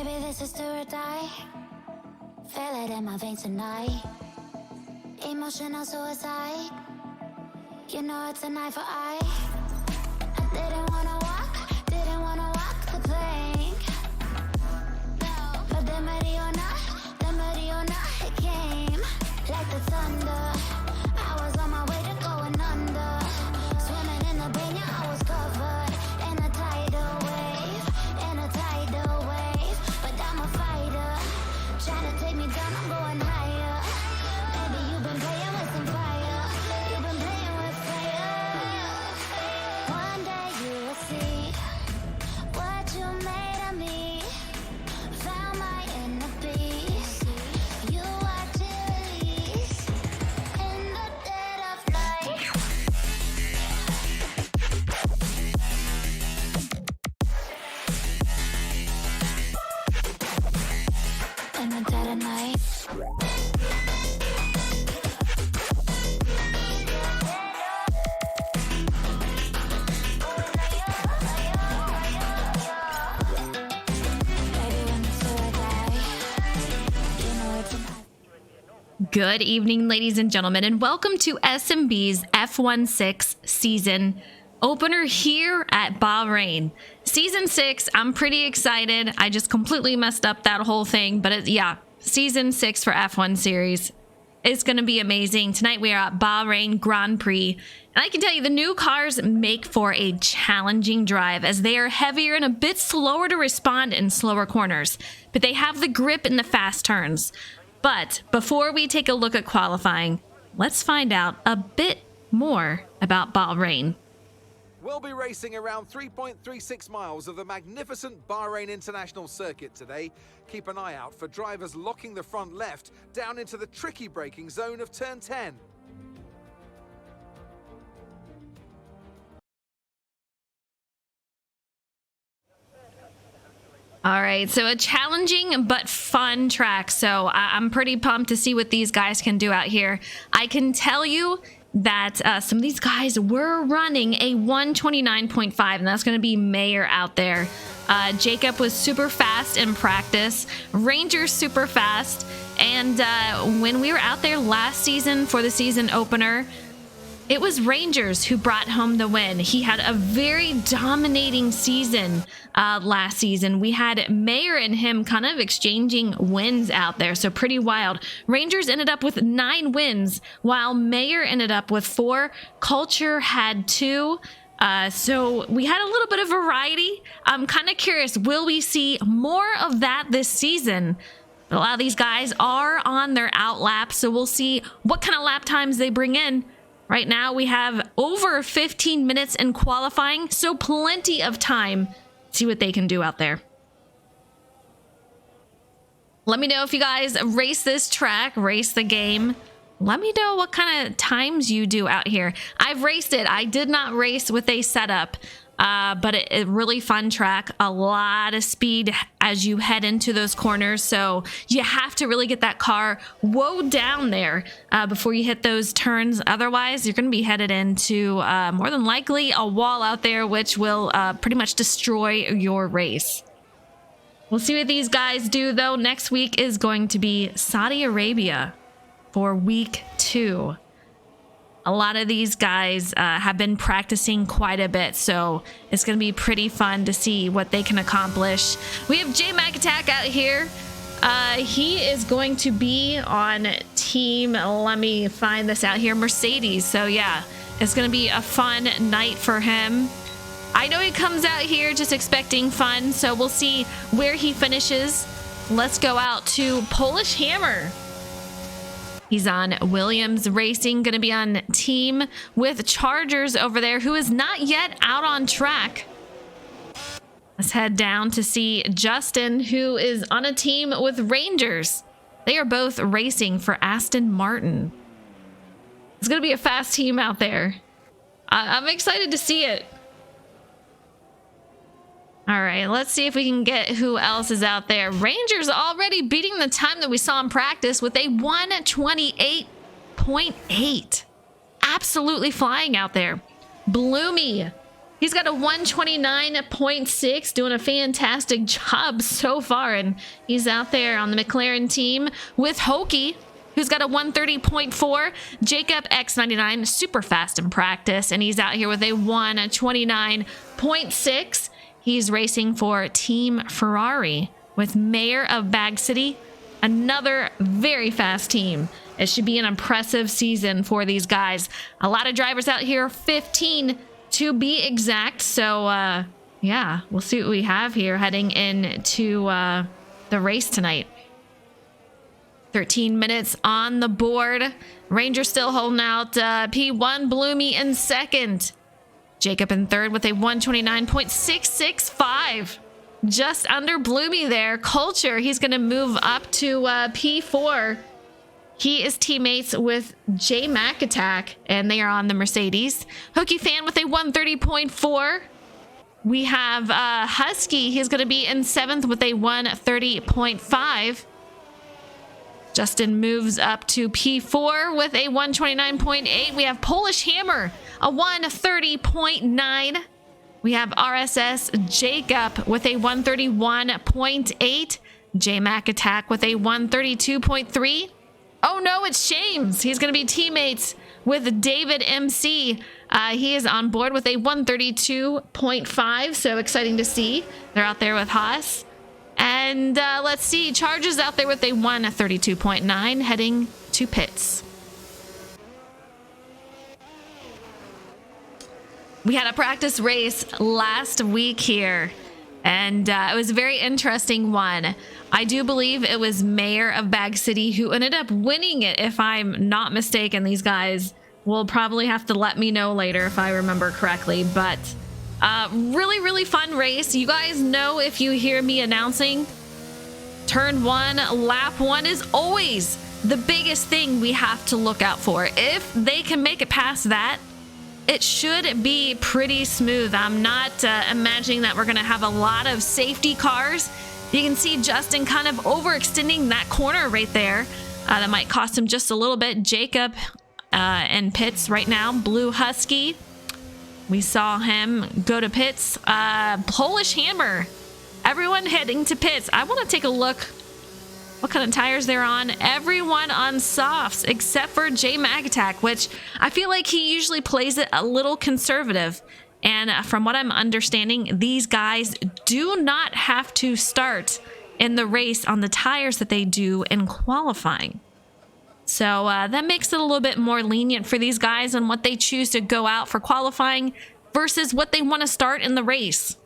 Baby, this is do or die. Feel it in my veins tonight. Emotional suicide. You know it's an eye for eye. I didn't wanna walk the plank. But the Mariona, it came like the thunder. I was on my way to going under. Swimming in the banya, I was covered in a tidal wave. But I'm a fighter. Trying to take me down, I'm going higher. Baby, you've been playing with some fire. You've been playing with fire. One day you will see what you made of me. Found my inner peace. You watch it release in the dead of night. In the dead of night. Good evening, ladies and gentlemen, and welcome to SnB's F16 season opener here at Bahrain. Season 6, I'm pretty excited. I just completely messed up that whole thing, but yeah, season 6 for F1 series. It's going to be amazing. Tonight we are at Bahrain Grand Prix, and I can tell you the new cars make for a challenging drive as they are heavier and a bit slower to respond in slower corners, but they have the grip in the fast turns. But before we take a look at qualifying, let's find out a bit more about Bahrain. We'll be racing around 3.36 miles of the magnificent Bahrain International Circuit today. Keep an eye out for drivers locking the front left down into the tricky braking zone of turn 10. All right, so a challenging but fun track. So I'm pretty pumped to see what these guys can do out here. I can tell you that some of these guys were running a 129.5, and that's going to be Mayer out there. Jacob was super fast in practice. Ranger's super fast. And when we were out there last season for the season opener, it was Rangers who brought home the win. He had a very dominating season last season. We had Mayer and him kind of exchanging wins out there, so pretty wild. Rangers ended up with 9 wins, while Mayer ended up with 4. Culture had 2. So we had a little bit of variety. I'm kind of curious, will we see more of that this season? A lot of these guys are on their out laps, so we'll see what kind of lap times they bring in. Right now, we have over 15 minutes in qualifying, so plenty of time to see what they can do out there. Let me know if you guys race this track, race the game. Let me know what kind of times you do out here. I've raced it. I did not race with a setup, but a really fun track. A lot of speed as you head into those corners, so you have to really get that car down there before you hit those turns. Otherwise, you're going to be headed into more than likely a wall out there, which will pretty much destroy your race. We'll see what these guys do, though. Next week is going to be Saudi Arabia for week 2. A lot of these guys have been practicing quite a bit, so it's going to be pretty fun to see what they can accomplish. We have J-Mac Attack out here. He is going to be on team, let me find this out here, Mercedes. So yeah, it's going to be a fun night for him. I know he comes out here just expecting fun, so we'll see where he finishes. Let's go out to Polish Hammer. He's on Williams Racing, going to be on team with Chargers over there, who is not yet out on track. Let's head down to see Justin, who is on a team with Rangers. They are both racing for Aston Martin. It's going to be a fast team out there. I'm excited to see it. All right, let's see if we can get who else is out there. Rangers already beating the time that we saw in practice with a 128.8. Absolutely flying out there. Bloomy He's got a 129.6, doing a fantastic job so far. And he's out there on the McLaren team with Hokie, who's got a 130.4. Jacob X99, super fast in practice. And he's out here with a 129.6. He's racing for Team Ferrari with Mayor of Bag City, another very fast team. It should be an impressive season for these guys. A lot of drivers out here, 15 to be exact. So, yeah, we'll see what we have here heading into the race tonight. 13 minutes on the board. Ranger still holding out. P1, Bloomy in second. Jacob in third with a 129.665. Just under Bloomy there. Culture, he's going to move up to P4. He is teammates with J Mac Attack, and they are on the Mercedes. Hookie Fan with a 130.4. We have Husky. He's going to be in seventh with a 130.5. Justin moves up to P4 with a 129.8. We have Polish Hammer, a 130.9. We have RSS Jacob with a 131.8. J Mac Attack with a 132.3. Oh no, it's Shames. He's going to be teammates with David MC. He is on board with a 132.5. So exciting to see. They're out there with Haas. And let's see. Charges out there with a 132.9 heading to pits. We had a practice race last week here. And it was a very interesting one. I do believe it was Mayor of Bag City who ended up winning it, if I'm not mistaken. These guys will probably have to let me know later if I remember correctly. But really, really fun race. You guys know, if you hear me announcing, turn one, lap one is always the biggest thing we have to look out for. If they can make it past that, it should be pretty smooth. I'm not imagining that we're going to have a lot of safety cars. You can see Justin kind of overextending that corner right there. That might cost him just a little bit. Jacob in pits right now. Blue Husky. We saw him go to pits. Polish Hammer. Everyone heading to pits. I want to take a look what kind of tires they're on. Everyone on softs except for J Mag Attack, which I feel like he usually plays it a little conservative. And from what I'm understanding, these guys do not have to start in the race on the tires that they do in qualifying. So that makes it a little bit more lenient for these guys on what they choose to go out for qualifying versus what they want to start in the race.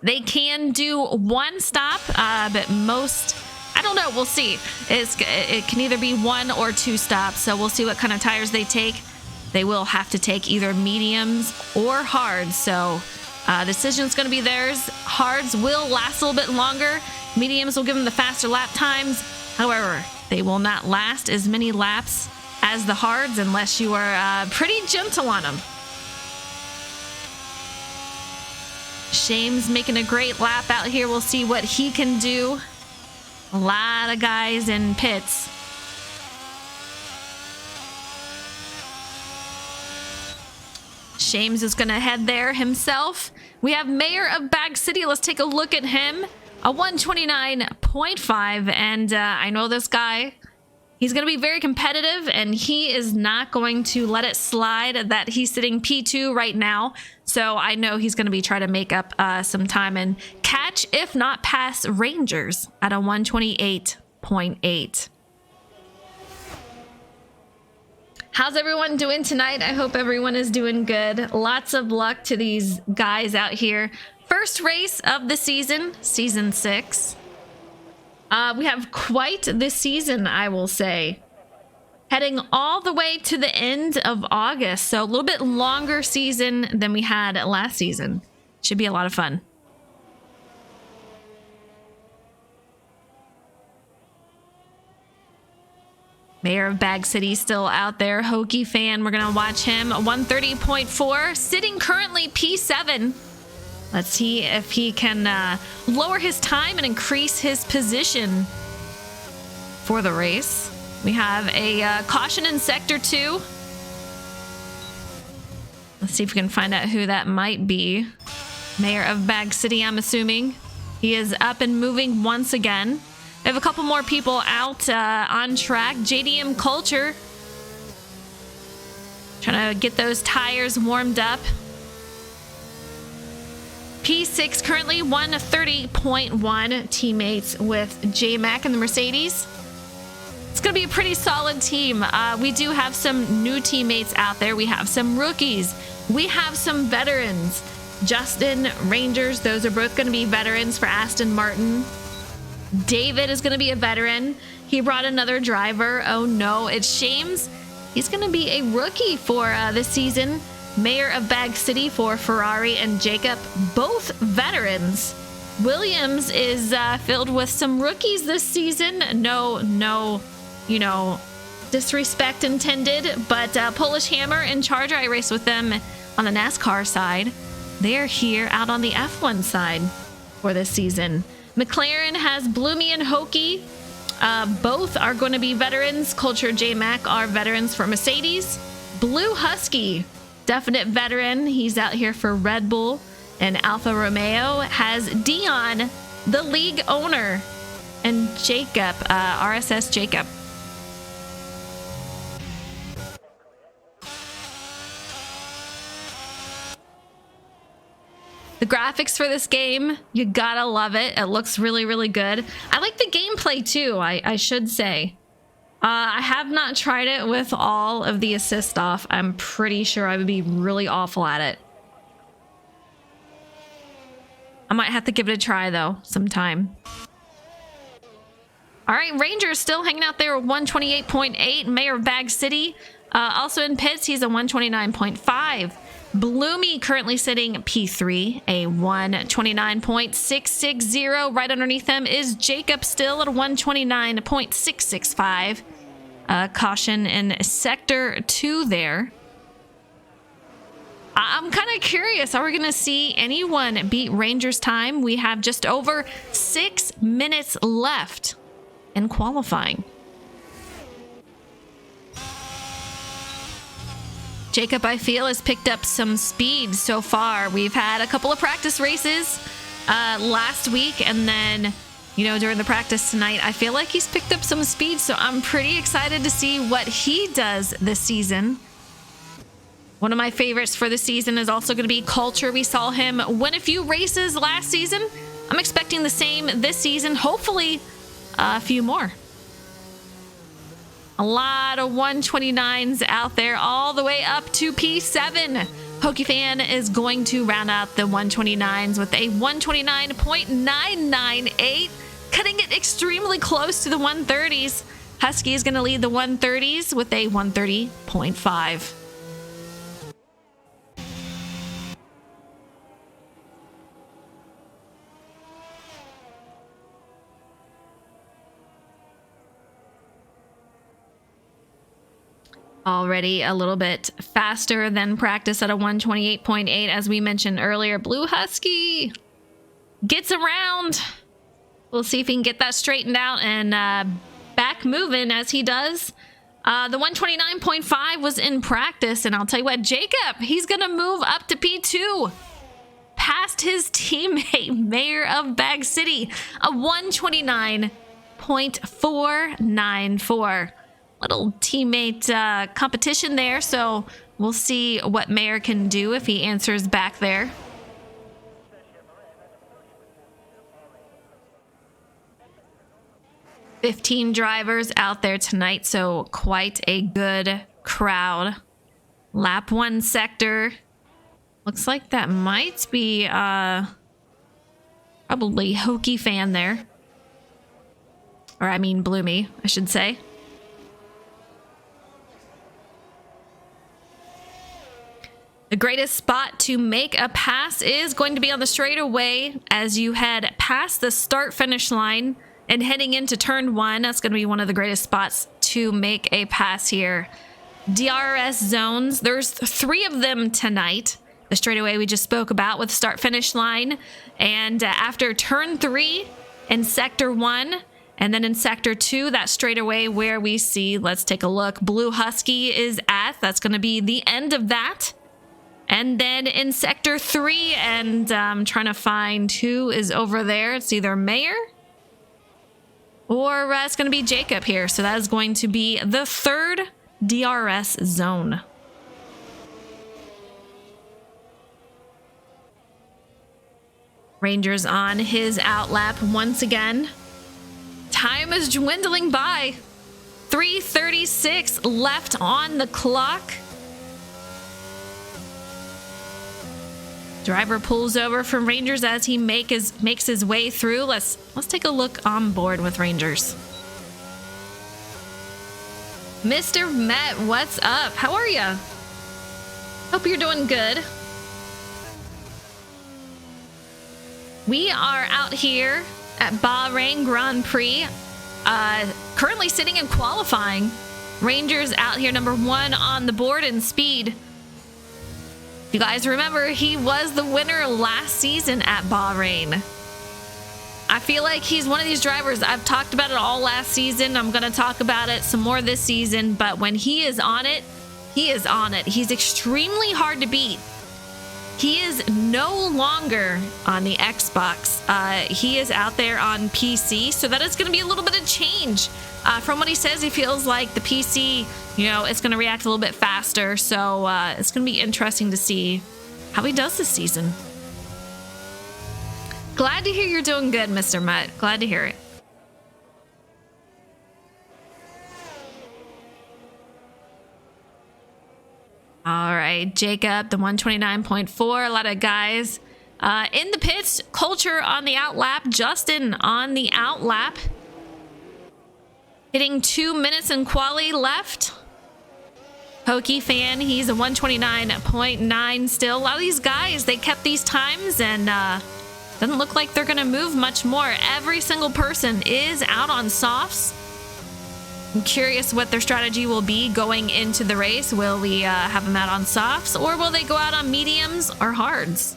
They can do one stop, but most... I don't know. We'll see. It can either be one or two stops. So we'll see what kind of tires they take. They will have to take either mediums or hards. So decision's going to be theirs. Hards will last a little bit longer. Mediums will give them the faster lap times. However, they will not last as many laps as the hards unless you are pretty gentle on them. Shame's making a great lap out here. We'll see what he can do. A lot of guys in pits. Shames is going to head there himself. We have Mayor of Bag City. Let's take a look at him. A 129.5. And I know this guy. He's going to be very competitive, and he is not going to let it slide that he's sitting P2 right now. So I know he's going to be trying to make up some time and catch, if not pass, Rangers at a 128.8. How's everyone doing tonight? I hope everyone is doing good. Lots of luck to these guys out here. First race of the season, season 6. We have quite the season, I will say. Heading all the way to the end of August. So a little bit longer season than we had last season. Should be a lot of fun. Mayor of Bag City still out there. Hokie Fan, we're going to watch him. 130.4, sitting currently P7. Let's see if he can lower his time and increase his position for the race. We have a caution in Sector 2. Let's see if we can find out who that might be. Mayor of Bag City, I'm assuming. He is up and moving once again. We have a couple more people out on track. JDM Culture. Trying to get those tires warmed up. P6 currently 130.1 teammates with J-Mac and the Mercedes. It's going to be a pretty solid team. We do have some new teammates out there. We have some rookies. We have some veterans. Justin, Rangers, those are both going to be veterans for Aston Martin. David is going to be a veteran. He brought another driver. Oh no, it's Shames. He's going to be a rookie for this season. Mayor of Bag City for Ferrari and Jacob, both veterans. Williams is filled with some rookies this season. No, disrespect intended, but Polish Hammer and Charger, I raced with them on the NASCAR side. They're here out on the F1 side for this season. McLaren has Bloomy and Hokey. Both are going to be veterans. Culture J-Mac are veterans for Mercedes. Blue Husky, definite veteran. He's out here for Red Bull. And Alfa Romeo has Dion, the league owner, and Jacob, RSS Jacob. The graphics for this game, you gotta love it. It looks really, really good. I like the gameplay too, I should say. I have not tried it with all of the assist off. I'm pretty sure I would be really awful at it. I might have to give it a try though, sometime. All right, Rangers still hanging out there with 128.8. Mayor of Bag City, also in pits, he's a 129.5. Bloomy currently sitting P3, a 129.660. Right underneath them is Jacob still at a 129.665. Caution in sector 2 there. I'm kind of curious, are we going to see anyone beat Rangers time? We have just over 6 minutes left in qualifying. Jacob, I feel, has picked up some speed so far. We've had a couple of practice races last week, and then, during the practice tonight, I feel like he's picked up some speed, so I'm pretty excited to see what he does this season. One of my favorites for the season is also going to be Culture. We saw him win a few races last season. I'm expecting the same this season, hopefully a few more. A lot of 129s out there, all the way up to P7. PokeFan is going to round out the 129s with a 129.998, cutting it extremely close to the 130s. Husky is going to lead the 130s with a 130.5. Already a little bit faster than practice at a 128.8, as we mentioned earlier. Blue Husky gets around. We'll see if he can get that straightened out and back moving as he does. The 129.5 was in practice, and I'll tell you what, Jacob, he's going to move up to P2 past his teammate, Mayor of Bag City, a 129.494. Little teammate competition there, so we'll see what Mayor can do if he answers back there. $15 drivers out there tonight, so quite a good crowd. Lap 1 sector. Looks like that might be probably Hokey fan there. Or I mean Bloomy, I should say. The greatest spot to make a pass is going to be on the straightaway as you head past the start-finish line and heading into turn 1. That's going to be one of the greatest spots to make a pass here. DRS zones, there's 3 of them tonight. The straightaway we just spoke about with start-finish line. And after turn 3 in sector 1, and then in sector 2, that straightaway where we see, let's take a look, Blue Husky is at. That's going to be the end of that. And then in sector 3, and I'm trying to find who is over there. It's either Mayer or it's going to be Jacob here. So that is going to be the 3rd DRS zone. Rangers on his outlap once again. Time is dwindling by. 3:36 left on the clock. Driver pulls over from Rangers as he makes his way through. Let's take a look on board with Rangers. Mr. Met, what's up? How are ya? Hope you're doing good. We are out here at Bahrain Grand Prix, currently sitting in qualifying. Rangers out here number 1 on the board in speed. If you guys remember, he was the winner last season at Bahrain. I feel like he's one of these drivers. I've talked about it all last season. I'm going to talk about it some more this season. But when he is on it, he is on it. He's extremely hard to beat. He is no longer on the Xbox. He is out there on PC. So that is going to be a little bit of change. From what he says, he feels like the PC, it's going to react a little bit faster. So it's going to be interesting to see how he does this season. Glad to hear you're doing good, Mr. Mutt. Glad to hear it. All right, Jacob, the 129.4. A lot of guys in the pits. Culture on the outlap. Justin on the outlap. Hitting 2 minutes in quali left. Pokey fan, he's a 129.9 still. A lot of these guys, they kept these times and doesn't look like they're going to move much more. Every single person is out on softs. I'm curious what their strategy will be going into the race. Will we have them out on softs, or will they go out on mediums or hards?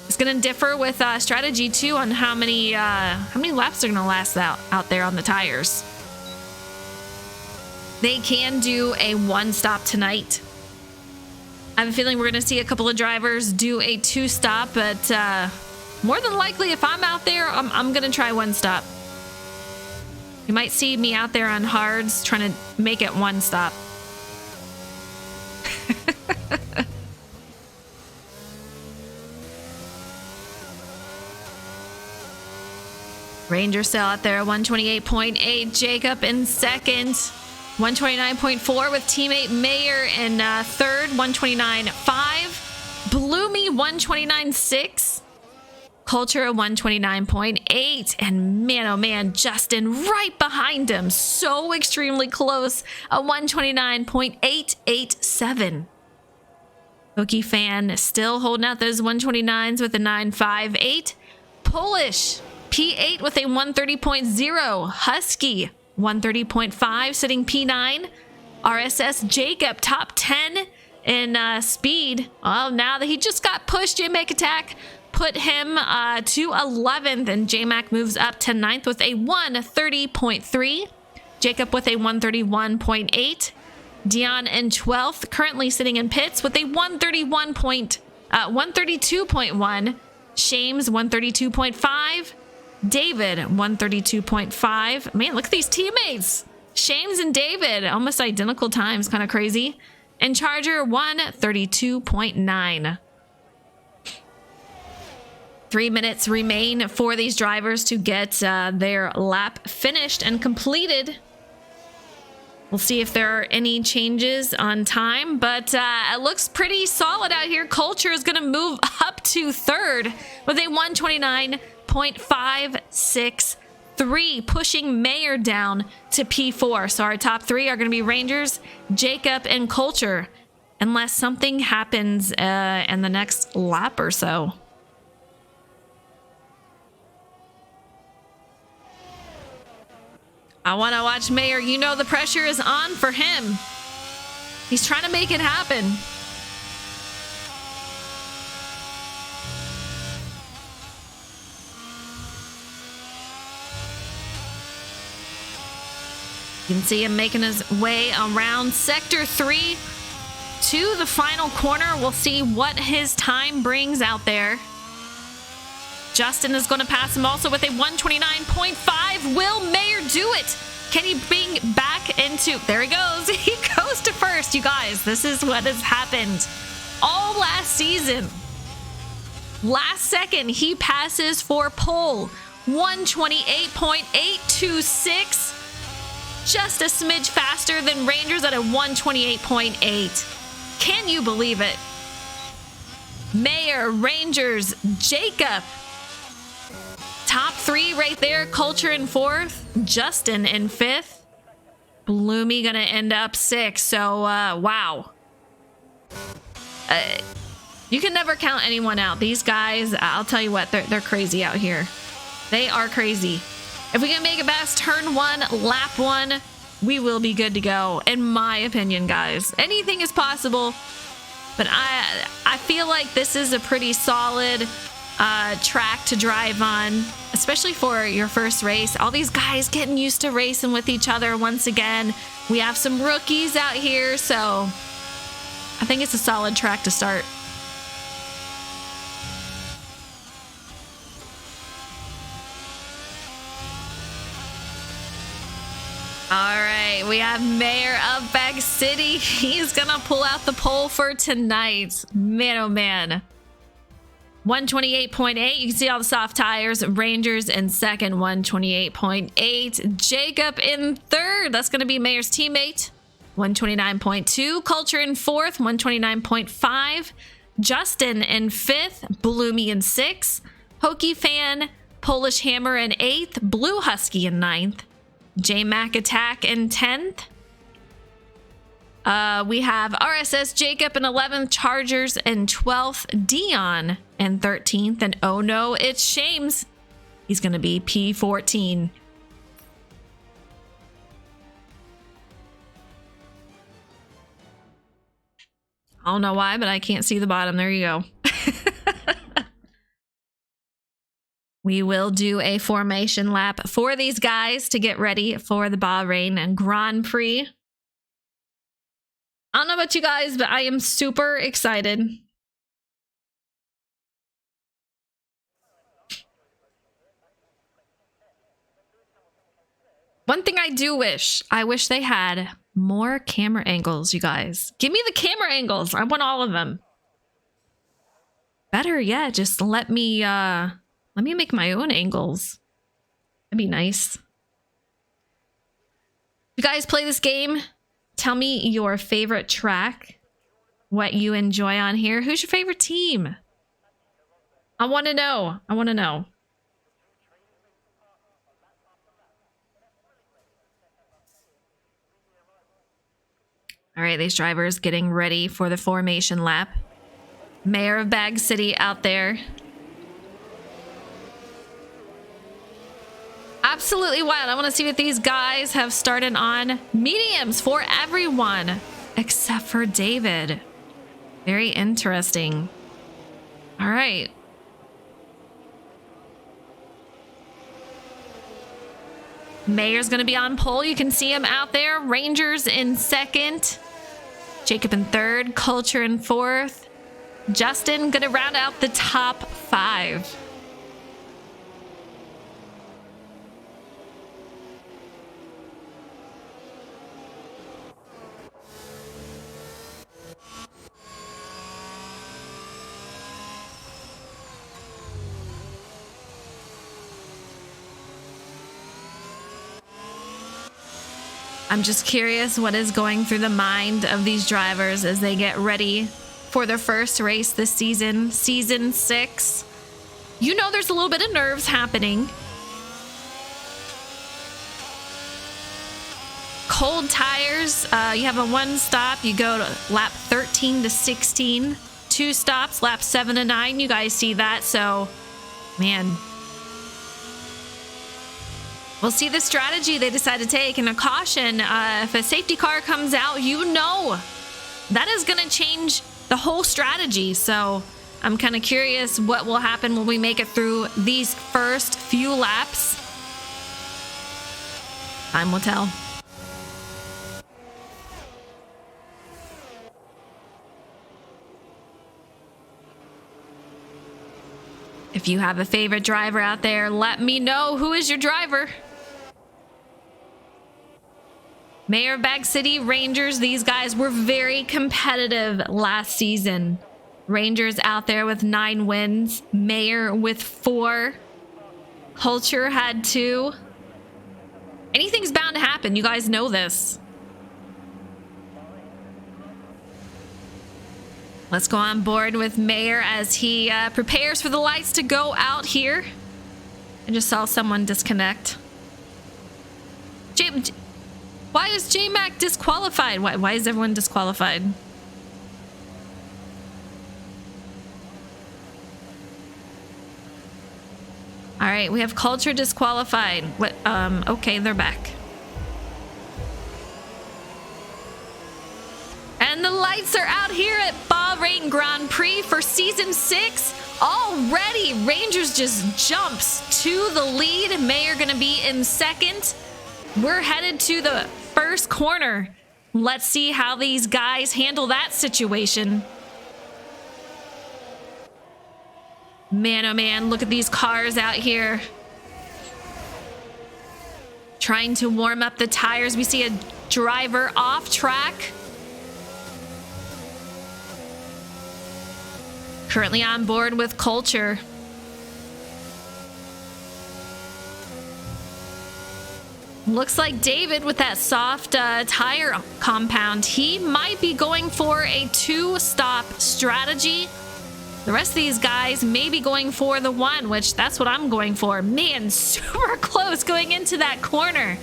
It's going to differ with strategy too on how many laps are going to last out there on the tires. They can do a 1-stop tonight. I have a feeling we're going to see a couple of drivers do a 2-stop, but more than likely, if I'm out there, I'm going to try 1-stop. You might see me out there on hards trying to make it 1-stop. Ranger Cell out there, 128.8. Jacob in second. 129.4 with teammate Mayer in third. 129.5. Bloomy, 129.6. Culture, 129.8. And man, oh man, Justin right behind him. So extremely close. A 129.887. Pokey fan still holding out those 129s with a 958. Polish, P8 with a 130.0. Husky, 130.5, sitting P9. RSS Jacob, top 10 in speed. Well, now that he just got pushed, J-Mac Attack put him to 11th, and J-Mac moves up to 9th with a 130.3. Jacob with a 131.8. Dion in 12th, currently sitting in pits with a 132.1. Shames, 132.5. David, 132.5. Man, look at these teammates. Shames and David, almost identical times. Kind of crazy. And Charger, 132.9. 3 minutes remain for these drivers to get their lap finished and completed. We'll see if there are any changes on time, but it looks pretty solid out here. Culture is going to move up to third with a 129.563, pushing Mayer down to P4. So our top 3 are going to be Rangers, Jacob, and Culture, unless something happens in the next lap or so. I want to watch Mayer. You know the pressure is on for him. He's trying to make it happen. You can see him making his way around Sector 3 to the final corner. We'll see what his time brings out there. Justin is going to pass him also with a 129.5. Will Mayer do it? Can he bring back into... There he goes. He goes to first, you guys. This is what has happened all last season. Last second, he passes for pole. 128.826. Just a smidge faster than Rangers at a 128.8. Can you believe it? Mayer, Rangers, Jacob. Top three right there. Culture in fourth. Justin in fifth. Bloomy gonna end up sixth. So, wow. You can never count anyone out. These guys, I'll tell you what, they're crazy out here. They are crazy. If we can make it past turn one, lap one, we will be good to go. In my opinion, guys. Anything is possible. But I feel like this is a pretty solid track to drive on, especially for your first race. All these guys getting used to racing with each other once again. We have some rookies out here, so I think it's a solid track to start. All right, we have Mayor of Bag City. He's gonna pull out the pole for tonight. Man, oh man. 128.8. You can see all the soft tires. Rangers in second, 128.8. Jacob in third. That's gonna be Mayor's teammate. 129.2. Culture in fourth, 129.5. Justin in fifth. Bloomy in sixth. Hokey Fan, Polish Hammer in eighth. Blue Husky in ninth. J-Mac Attack in 10th. We have RSS Jacob in 11th, Chargers in 12th, Dion in 13th, and oh no, it's Shames. He's going to be P14. I don't know why, but I can't see the bottom. There you go. We will do a formation lap for these guys to get ready for the Bahrain Grand Prix. I don't know about you guys, but I am super excited. One thing I do wish, I wish they had more camera angles, you guys. Give me the camera angles. I want all of them. Better yet, just let me make my own angles. That'd be nice. You guys play this game? Tell me your favorite track. What you enjoy on here. Who's your favorite team? I want to know. I want to know. All right, these drivers getting ready for the formation lap. Mayor of Bag City out there. Absolutely wild. I want to see what these guys have started on. Mediums for everyone except for David. Very interesting. All right. Mayer's going to be on pole. You can see him out there. Rangers in second. Jacob in third. Culture in fourth. Justin going to round out the top five. I'm just curious what is going through the mind of these drivers as they get ready for their first race this season, season 6. You know there's a little bit of nerves happening. Cold tires, you have a 1 stop, you go to lap 13 to 16. 2 stops, lap 7 to 9. You guys see that, so man. We'll see the strategy they decide to take. And a caution, if a safety car comes out, you know that is going to change the whole strategy. So I'm kind of curious what will happen when we make it through these first few laps. Time will tell. If you have a favorite driver out there, let me know. Who is your driver? Mayor of Bag City, Rangers. These guys were very competitive last season. Rangers out there with 9 wins. Mayor with 4. Culture had 2. Anything's bound to happen. You guys know this. Let's go on board with Mayor as he prepares for the lights to go out here. I just saw someone disconnect. Why is J-Mac disqualified? Why is everyone disqualified? All right, we have Culture disqualified. What? Okay, they're back. And the lights are out here at Bahrain Grand Prix for Season 6. Already, Rangers just jumps to the lead. Mayor gonna be in second. We're headed to the first corner. Let's see how these guys handle that situation. Man, oh man, look at these cars out here. Trying to warm up the tires. We see a driver off track. Currently on board with Culture. Looks like David with that soft tire compound. He might be going for a 2-stop strategy. The rest of these guys may be going for the 1, which that's what I'm going for. Man, super close going into that corner.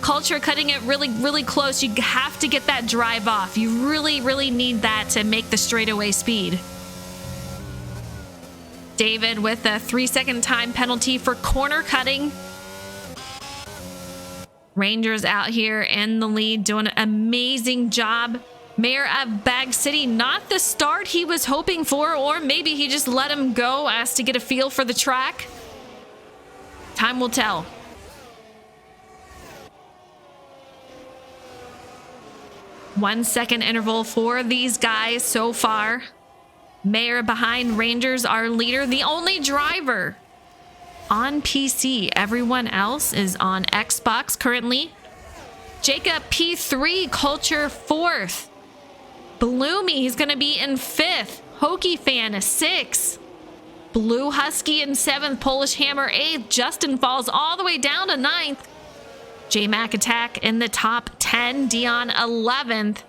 Culture cutting it really, really close. You have to get that drive off. You really, really need that to make the straightaway speed. David with a 3-second time penalty for corner cutting. Rangers out here in the lead doing an amazing job. Mayor of Bag City, not the start he was hoping for, or maybe he just let him go as to get a feel for the track. Time will tell. One-second interval for these guys so far. Mayor behind Rangers, our leader, the only driver on PC. Everyone else is on Xbox currently. Jacob P3, Culture 4th. Bloomy, he's going to be in 5th. Hokey Fan, 6th. Blue Husky in 7th. Polish Hammer, 8th. Justin falls all the way down to 9th. J-Mac Attack in the top 10. Dion, 11th.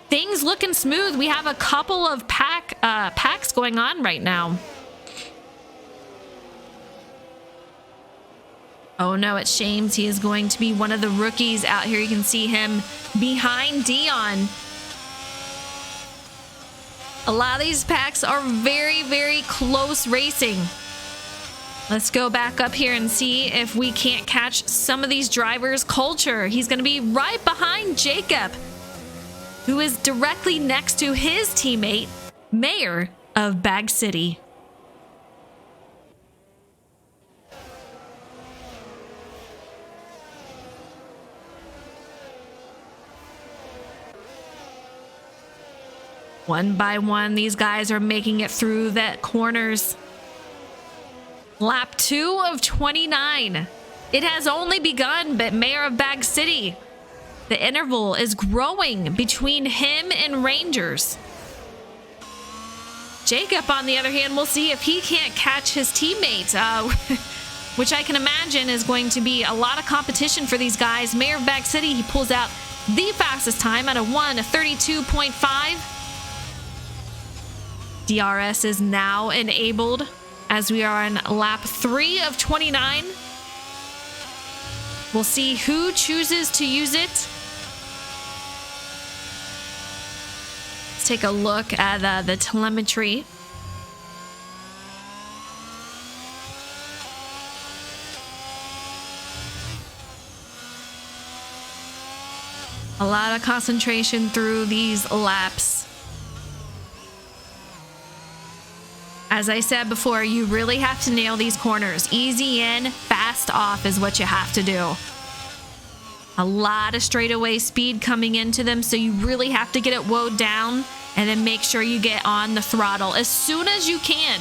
Things looking smooth. We have a couple of packs going on right now. Oh no, it's Shames. He is going to be one of the rookies out here. You can see him behind Dion. A lot of these packs are very, very close racing. Let's go back up here and see if we can't catch some of these drivers. Culture, he's going to be right behind Jacob, who is directly next to his teammate, Mayor of Bag City. One by one, these guys are making it through the corners. Lap 2 of 29. It has only begun, but Mayor of Bag City, the interval is growing between him and Rangers. Jacob, on the other hand, we'll see if he can't catch his teammates, which I can imagine is going to be a lot of competition for these guys. Mayor of Bag City, he pulls out the fastest time at a 1:32.5. DRS is now enabled as we are on lap 3 of 29. We'll see who chooses to use it. Let's take a look at the telemetry. A lot of concentration through these laps. As I said before, you really have to nail these corners. Easy in, fast off is what you have to do. A lot of straightaway speed coming into them, so you really have to get it woed down and then make sure you get on the throttle as soon as you can.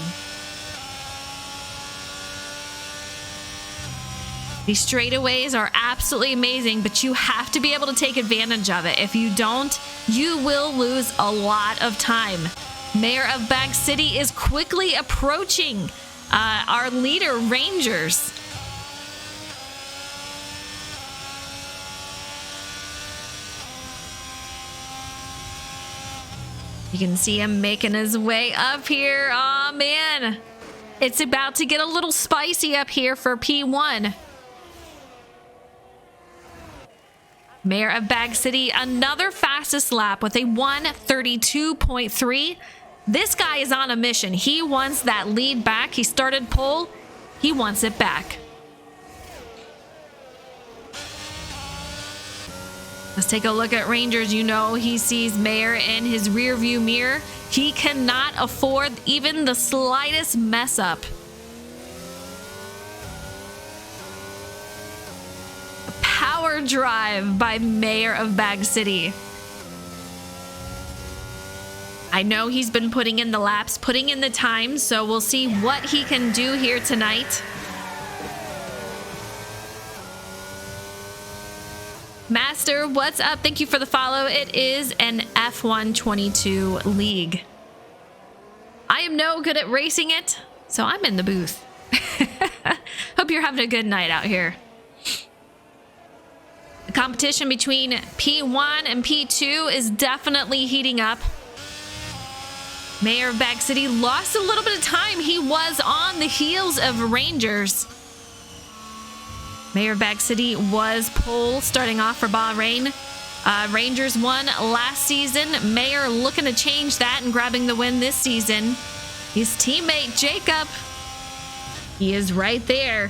These straightaways are absolutely amazing, but you have to be able to take advantage of it. If you don't, you will lose a lot of time. Mayor of Bag City is quickly approaching our leader, Rangers. You can see him making his way up here. Oh man, it's about to get a little spicy up here for P1. Mayor of Bag City, another fastest lap with a 1:32.3. This guy is on a mission. He wants that lead back. He started pole. He wants it back. Let's take a look at Rangers. You know, he sees Mayor in his rear view mirror. He cannot afford even the slightest mess up. A power drive by Mayor of Bag City. I know he's been putting in the laps, putting in the time, so we'll see what he can do here tonight. Master, what's up? Thank you for the follow. It is an F122 league. I am no good at racing it, so I'm in the booth. Hope you're having a good night out here. The competition between P1 and P2 is definitely heating up. Mayor of Bag City lost a little bit of time. He was on the heels of Rangers. Mayor of Bag City was pole starting off for Bahrain. Rangers won last season. Mayor looking to change that and grabbing the win this season. His teammate Jacob, he is right there.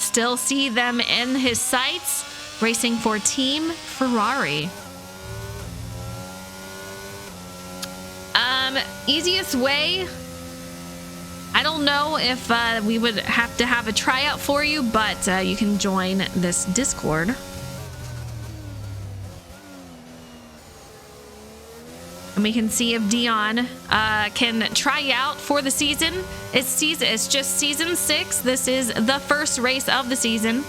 Still see them in his sights, racing for Team Ferrari. Easiest way, I don't know if we would have to have a tryout for you, but you can join this Discord. And we can see if Dion can try out for the season. It's just season 6. This is the first race of the season.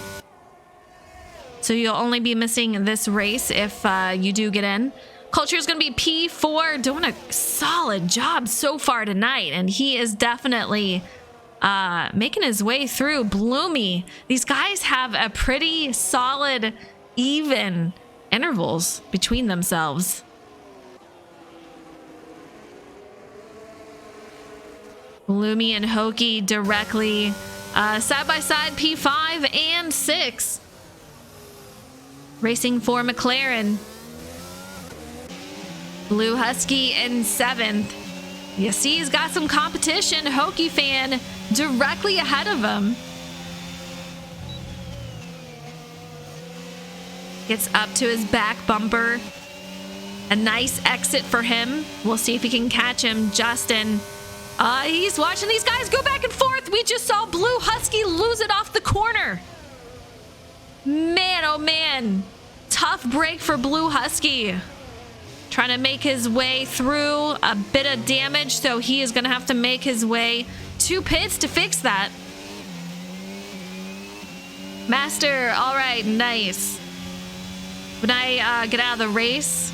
So you'll only be missing this race if you do get in. Culture is going to be P4, doing a solid job so far tonight, and he is definitely making his way through. Bloomy, these guys have a pretty solid, even intervals between themselves. Bloomy and Hokey directly side by side, P5 and 6. Racing for McLaren. Blue Husky in 7th. You see he's got some competition. Hokey fan directly ahead of him. Gets up to his back bumper. A nice exit for him. We'll see if he can catch him. Justin. He's watching these guys go back and forth. We just saw Blue Husky lose it off the corner. Man, oh man. Tough break for Blue Husky. Trying to make his way through, a bit of damage, so he is going to have to make his way to pits to fix that. Master, all right, nice. When I get out of the race,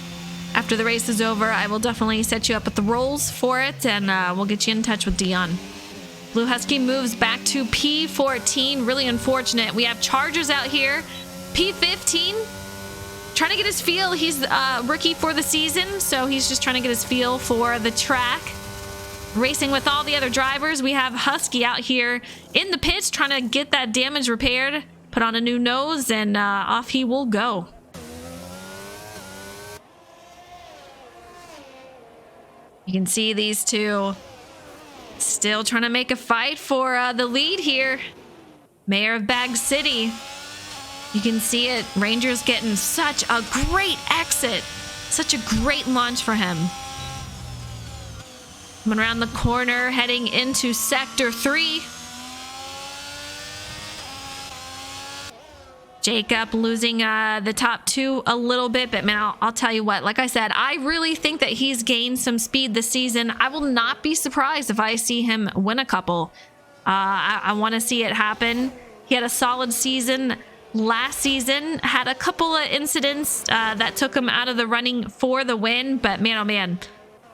after the race is over, I will definitely set you up with the rolls for it, and we'll get you in touch with Dion. Blue Husky moves back to P14. Really unfortunate. We have Chargers out here. P15. Trying to get his feel. He's rookie for the season, so he's just trying to get his feel for the track. Racing with all the other drivers. We have Husky out here in the pits trying to get that damage repaired, put on a new nose, and off he will go. You can see these two still trying to make a fight for the lead here. Mayor of Bag City. You can see it. Rangers getting such a great exit. Such a great launch for him. Coming around the corner, heading into Sector 3. Jacob losing the top 2 a little bit, but man, I'll tell you what, like I said, I really think that he's gained some speed this season. I will not be surprised if I see him win a couple. I want to see it happen. He had a solid season last season, had a couple of incidents that took him out of the running for the win, but man, oh man,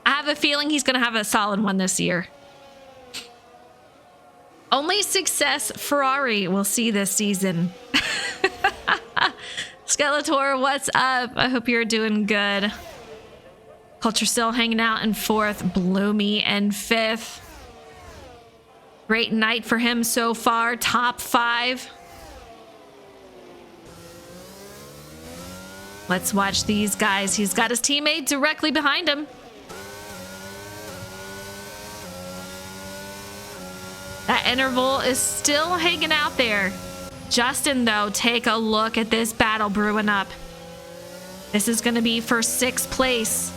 I have a feeling he's going to have a solid one this year. Only success Ferrari will see this season. Skeletor, what's up? I hope you're doing good. Culture still hanging out in 4th, Bloomy in 5th. Great night for him so far, top 5. Let's watch these guys. He's got his teammate directly behind him. That interval is still hanging out there. Justin, though, take a look at this battle brewing up. This is going to be for 6th place.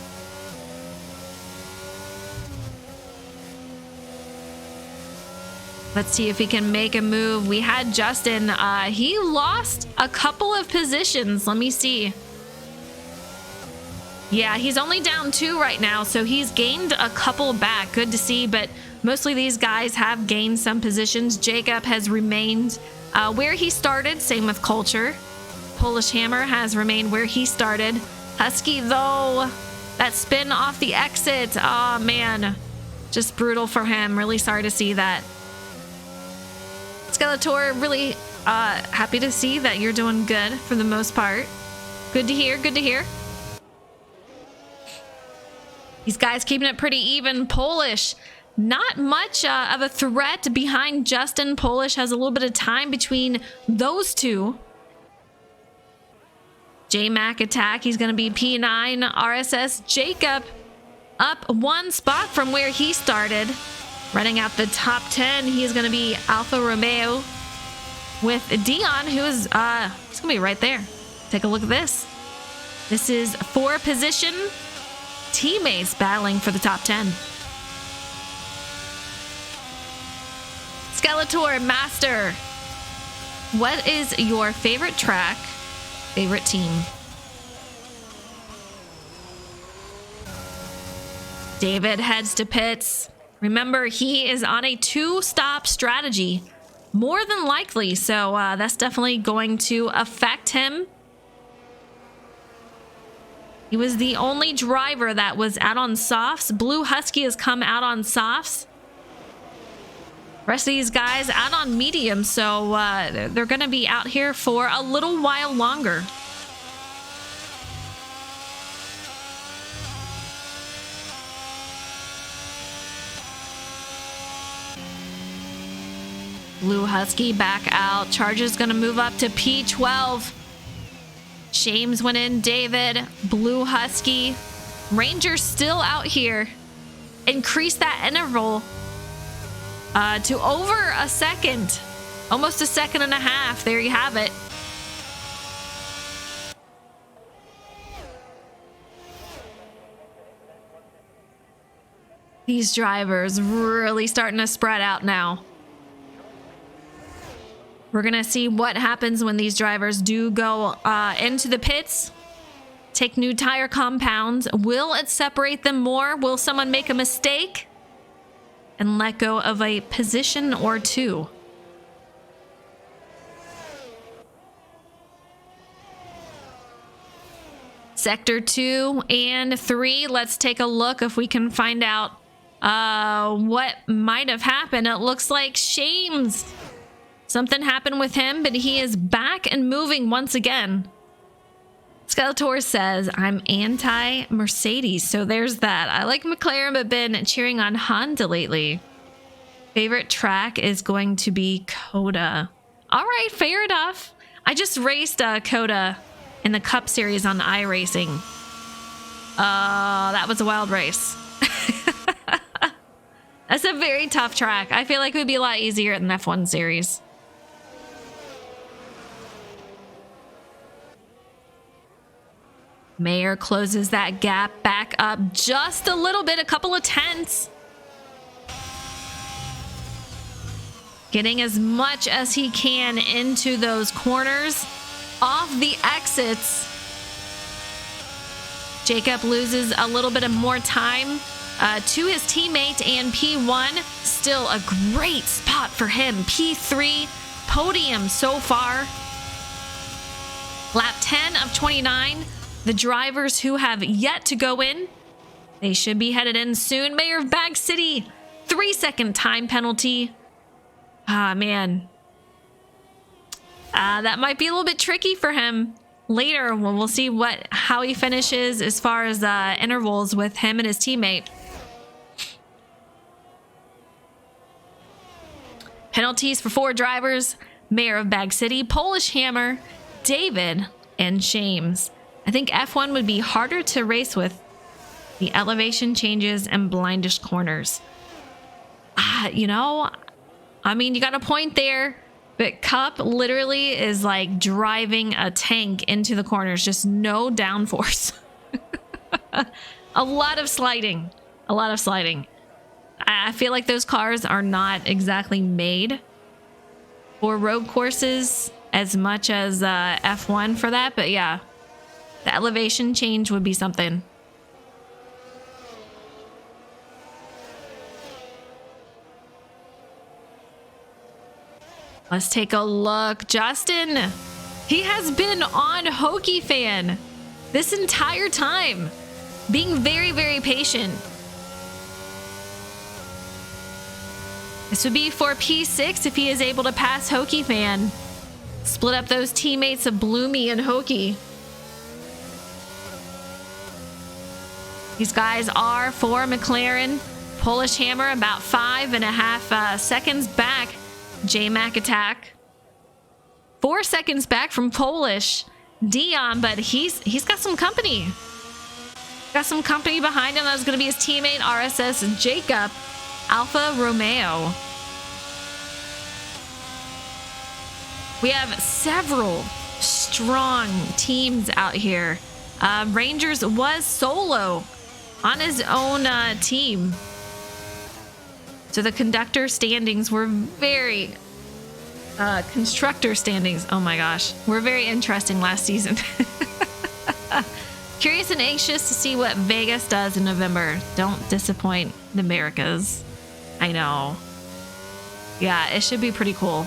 Let's see if he can make a move. We had Justin. He lost a couple of positions. Let me see. Yeah, he's only down 2 right now, so he's gained a couple back. Good to see, but mostly these guys have gained some positions. Jacob has remained where he started. Same with Culture. Polish Hammer has remained where he started. Husky, though, that spin off the exit. Oh, man. Just brutal for him. Really sorry to see that. Skeletor, really happy to see that you're doing good for the most part. Good to hear. Good to hear. These guys keeping it pretty even. Polish, not much of a threat behind Justin. Polish has a little bit of time between those two. J-Mac attack. He's going to be P9. RSS Jacob up 1 spot from where he started. Running out the top 10, he's going to be Alfa Romeo with Dion, who is he's going to be right there. Take a look at this. This is 4 position teammates battling for the top 10. Skeletor Master, what is your favorite track, favorite team? David heads to pits. Remember, he is on a 2-stop strategy, more than likely, so that's definitely going to affect him. He was the only driver that was out on softs. Blue Husky has come out on softs. Rest of these guys out on medium, so they're going to be out here for a little while longer. Blue Husky back out. Charger's going to move up to P12. Shames went in. David. Blue Husky. Ranger's still out here. Increase that interval to over a second. Almost a second and a half. There you have it. These drivers really starting to spread out now. We're going to see what happens when these drivers do go into the pits. Take new tire compounds. Will it separate them more? Will someone make a mistake and let go of a position or 2? Sector 2 and 3. Let's take a look if we can find out what might have happened. It looks like Shames. Something happened with him, but he is back and moving once again. Skeletor says, I'm anti-Mercedes, so there's that. I like McLaren, but been cheering on Honda lately. Favorite track is going to be Coda. All right, fair enough. I just raced Coda in the Cup Series on iRacing. That was a wild race. That's a very tough track. I feel like it would be a lot easier in the F1 series. Mayer closes that gap back up just a little bit, a couple of tenths. Getting as much as he can into those corners, off the exits. Jacob loses a little bit of more time to his teammate, and P1, still a great spot for him. P3, podium so far. Lap 10 of 29. The drivers who have yet to go in, they should be headed in soon. Mayor of Bag City, 3-second time penalty. Ah, man. That might be a little bit tricky for him later. We'll see how he finishes as far as intervals with him and his teammate. Penalties for 4 drivers: Mayor of Bag City, Polish Hammer, David, and Shames. I think F1 would be harder to race with the elevation changes and blindish corners. You know, I mean, you got a point there, but Cup literally is like driving a tank into the corners, just no downforce. A lot of sliding. A lot of sliding. I feel like those cars are not exactly made for road courses as much as F1 for that, but yeah, the elevation change would be something. Let's take a look. Justin, he has been on Hokie Fan this entire time, being very, very patient. This would be for P6 if he is able to pass Hokie Fan. Split up those teammates of Bloomy and Hokie. These guys are for McLaren. Polish Hammer about 5.5 seconds back. J-Mac Attack 4 seconds back from Polish Dion, but he's got some company. Got some company behind him. That was going to be his teammate RSS Jacob Alfa Romeo. We have several strong teams out here. Rangers was solo on his own team. So the conductor standings were very... constructor standings, oh my gosh, were very interesting last season. Curious and anxious to see what Vegas does in November. Don't disappoint the Americas. I know. Yeah, it should be pretty cool.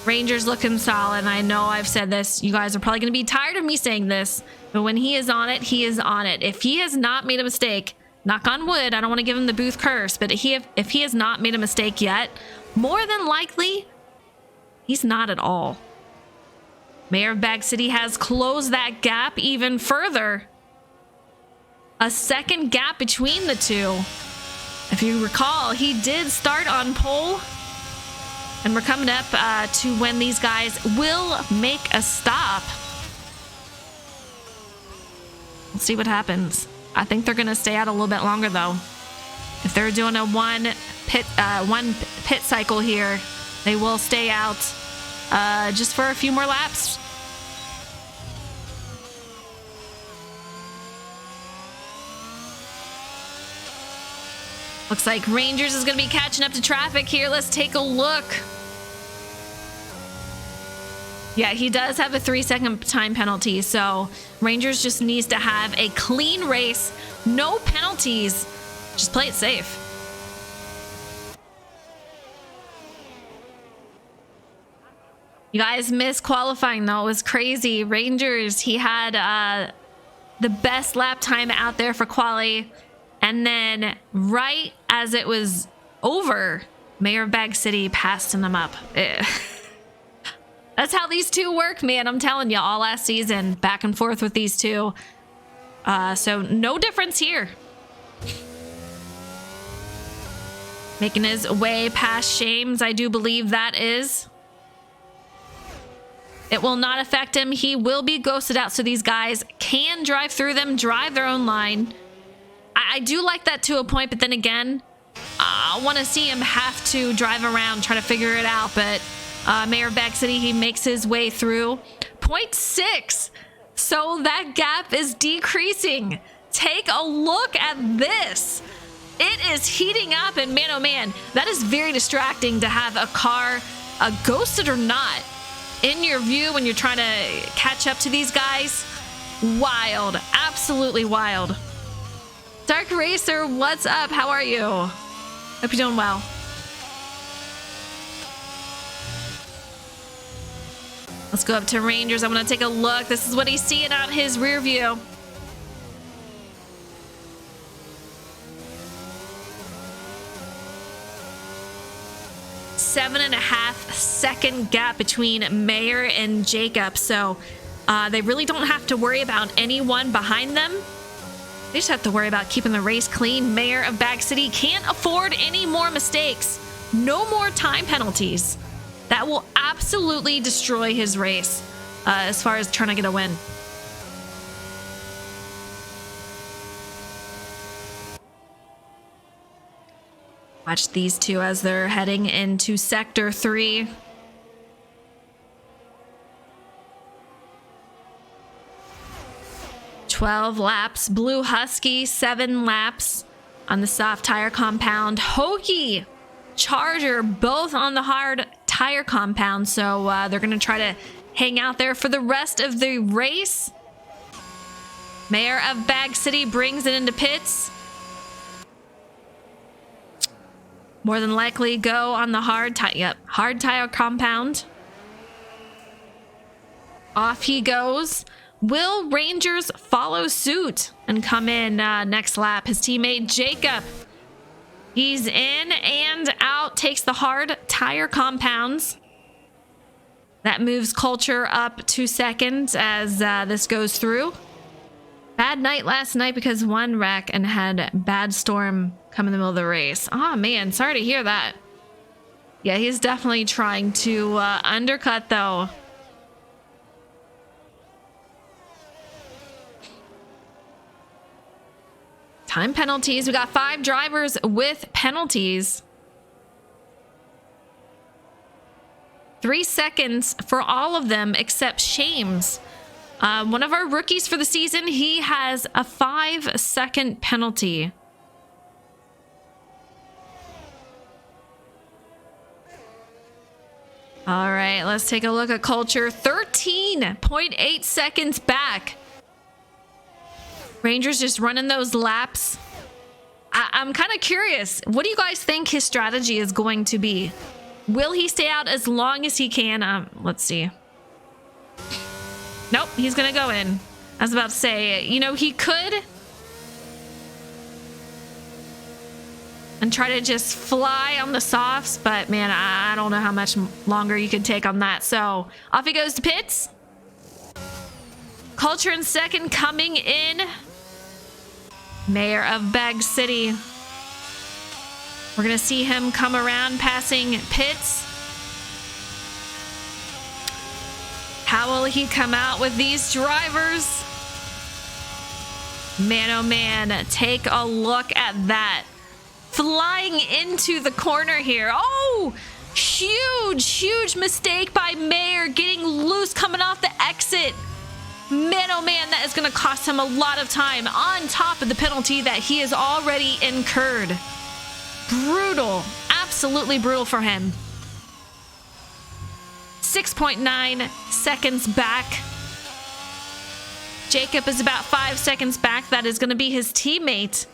Rangers looking solid. I know I've said this. You guys are probably going to be tired of me saying this, but when he is on it, he is on it. If he has not made a mistake, knock on wood, I don't want to give him the Booth curse, but if he has not made a mistake yet, more than likely, he's not at all. Mayor of Bag City has closed that gap even further. A second gap between the two. If you recall, he did start on pole. And we're coming up to when these guys will make a stop. We'll see what happens. I think they're going to stay out a little bit longer, though. If they're doing a one pit cycle here, they will stay out just for a few more laps. Looks like Rangers is going to be catching up to traffic here. Let's take a look. Yeah, he does have a 3-second time penalty, so Rangers just needs to have a clean race, no penalties. Just play it safe. You guys missed qualifying, though. It was crazy. Rangers, he had the best lap time out there for quali, and then right as it was over, Mayor of Bag City passed him up. That's how these two work, man. I'm telling you, all last season, back and forth with these two. So no difference here. Making his way past Shames, I do believe that is. It will not affect him. He will be ghosted out, so these guys can drive through them, drive their own line. I do like that to a point, but then again, I want to see him have to drive around, try to figure it out, but... Mayor of Bag City, he makes his way through. 0.6. So that gap is decreasing. Take a look at this. It is heating up, and man, oh man, that is very distracting to have a car, ghosted or not, in your view when you're trying to catch up to these guys. Wild. Absolutely wild. Dark Racer, what's up? How are you? Hope you're doing well. Let's go up to Rangers. I want to take a look. This is what he's seeing out his rear view. Seven-and-a-half-second gap between Mayer and Jacob. So they really don't have to worry about anyone behind them. They just have to worry about keeping the race clean. Mayor of Bag City can't afford any more mistakes. No more time penalties. That will absolutely destroy his race as far as trying to get a win. Watch these two as they're heading into Sector 3. "12 laps. Blue Husky, 7 laps on the soft tire compound. Hokie, Charger, both on the hard tire compound. So they're going to try to hang out there for the rest of the race. Mayor of Bag City brings it into pits. More than likely go on the hard tire compound. Off he goes. Will Rangers follow suit and come in next lap? His teammate Jacob. He's in and out, takes the hard tire compounds. That moves Culture up 2 seconds as this goes through. Bad night last night because one wreck and had bad storm come in the middle of the race. Oh man, sorry to hear that. Yeah, he's definitely trying to undercut though. Time penalties. We got 5 drivers with penalties. 3 seconds for all of them except Shames. One of our rookies for the season, he has a 5-second penalty. All right, let's take a look at Culture. 13.8 seconds back. Rangers just running those laps. I'm kind of curious. What do you guys think his strategy is going to be? Will he stay out as long as he can? Let's see. Nope, he's going to go in. I was about to say, you know, he could. And try to just fly on the softs. But, man, I don't know how much longer you could take on that. So, off he goes to pits. Culture in second coming in. Mayor of Bag City. We're going to see him come around passing pits. How will he come out with these drivers? Man, oh man, take a look at that. Flying into the corner here. Oh, huge mistake by Mayor, getting loose coming off the exit. Man, oh man, that is going to cost him a lot of time on top of the penalty that he has already incurred. Brutal. Absolutely brutal for him. 6.9 seconds back. Jacob is about 5 seconds back. That is going to be his teammate.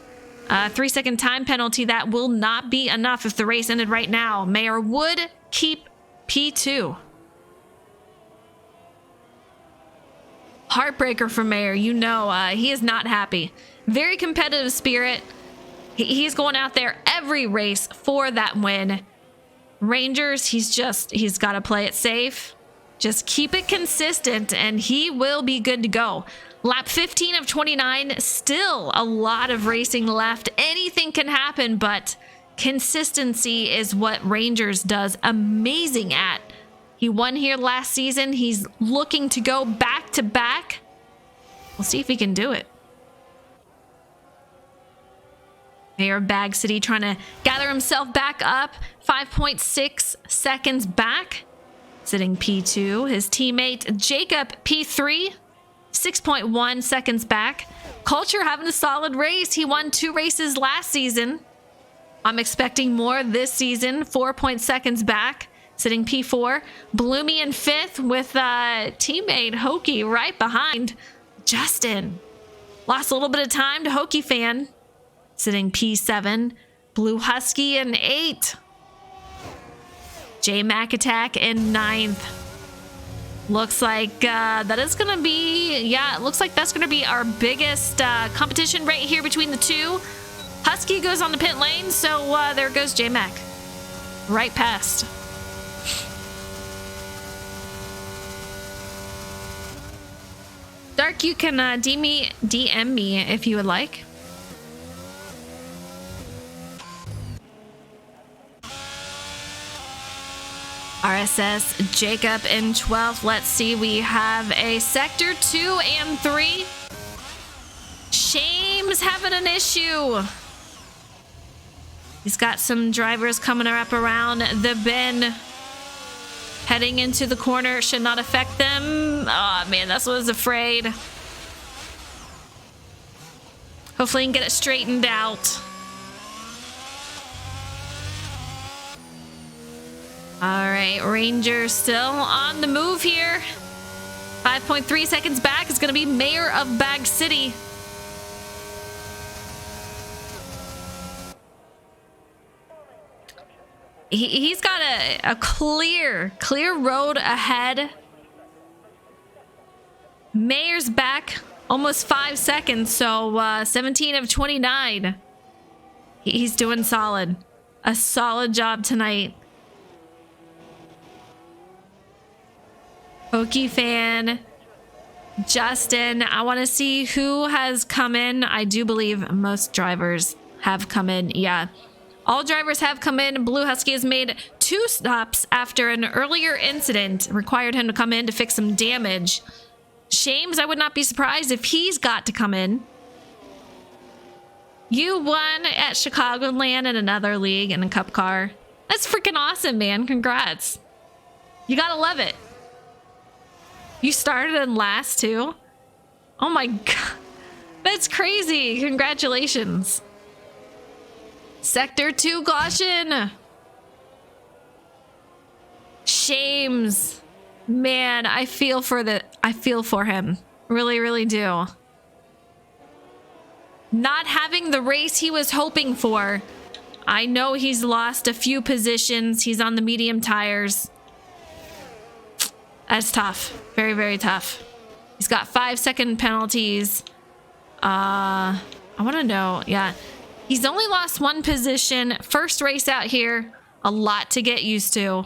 3-second time penalty. That will not be enough if the race ended right now. Mayor would keep P2. Heartbreaker for Mayor. You know, he is not happy. Very competitive spirit. He's going out there every race for that win. Rangers, he's got to play it safe. Just keep it consistent and he will be good to go. Lap 15 of 29, still a lot of racing left. Anything can happen, but consistency is what Rangers does amazing at. He won here last season. He's looking to go back to back. We'll see if he can do it. Mayor of Bag City trying to gather himself back up. 5.6 seconds back. Sitting P2. His teammate Jacob P3. 6.1 seconds back. Culture having a solid race. He won 2 races last season. I'm expecting more this season. 4 seconds back. Sitting P4. Bloomy in 5th with teammate Hokie right behind. Justin. Lost a little bit of time to Hokie fan. Sitting P7. Blue Husky in 8. J Mac Attack in 9th. Looks like that is going to be, yeah, it looks like that's going to be our biggest competition right here between the two. Husky goes on the pit lane, so there goes J-Mac. Right past. Dark, you can DM me if you would like. RSS Jacob in 12th. Let's see, we have a sector 2 and 3. Shame's having an issue. He's got some drivers coming up around the bend. Heading into the corner should not affect them. Oh man, that's what I was afraid. Hopefully he can get it straightened out. All right, Ranger still on the move here. 5.3 seconds back is going to be Mayor of Bag City. He's got a clear road ahead. Mayor's back almost 5 seconds, so 17 of 29. He's doing solid. A solid job tonight. Pokey fan, Justin, I want to see who has come in. I do believe most drivers have come in. Yeah, all drivers have come in. Blue Husky has made 2 stops after an earlier incident required him to come in to fix some damage. Shames, I would not be surprised if he's got to come in. You won at Chicagoland in another league in a cup car. That's freaking awesome, man. Congrats. You gotta love it. You started in last too? Oh my god. That's crazy. Congratulations. Sector 2 caution. Shames. Man, I feel for him. Really, really do. Not having the race he was hoping for. I know he's lost a few positions. He's on the medium tires. That's tough. Very, very tough. He's got 5-second penalties. I want to know. Yeah. He's only lost 1 position. First race out here. A lot to get used to.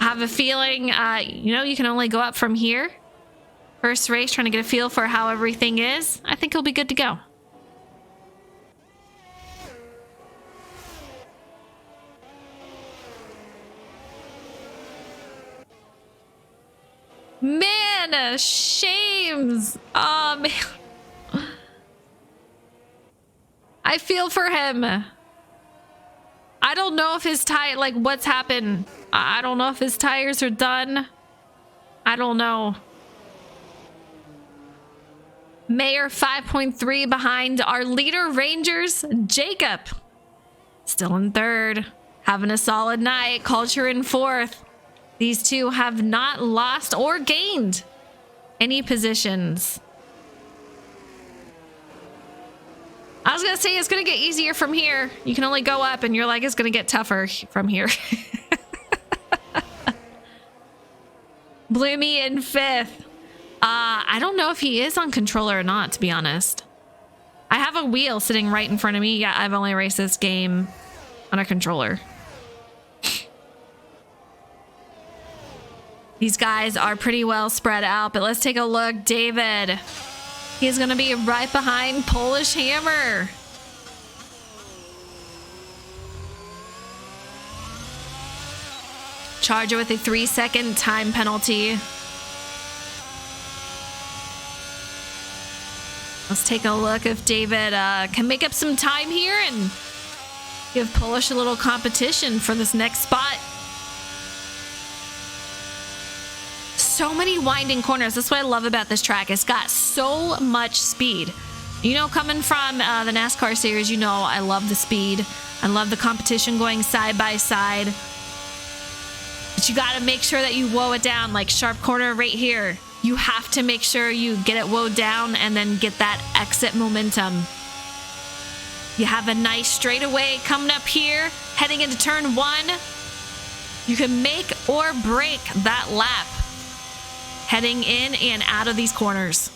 I have a feeling, you know, you can only go up from here. First race, trying to get a feel for how everything is. I think he'll be good to go. Man, shames. Oh, man. I feel for him. I don't know if his tire, like, what's happened. I don't know if his tires are done. I don't know. Mayor 5.3 behind our leader, Rangers, Jacob. Still in 3rd. Having a solid night. Culture in 4th. These two have not lost or gained any positions. I was going to say it's going to get easier from here. You can only go up and you're like, it's going to get tougher from here. Bloomy in 5th. I don't know if he is on controller or not, to be honest. I have a wheel sitting right in front of me. Yeah, I've only raced this game on a controller. These guys are pretty well spread out, but let's take a look. David. He's going to be right behind Polish Hammer. Charger with a 3-second time penalty. Let's take a look if David can make up some time here and give Polish a little competition for this next spot. So many winding corners. That's what I love about this track. It's got so much speed. You know, coming from the NASCAR series, you know I love the speed. I love the competition going side by side. But you got to make sure that you woe it down. Like sharp corner right here. You have to make sure you get it woed down and then get that exit momentum. You have a nice straightaway coming up here, heading into turn 1. You can make or break that lap heading in and out of these corners.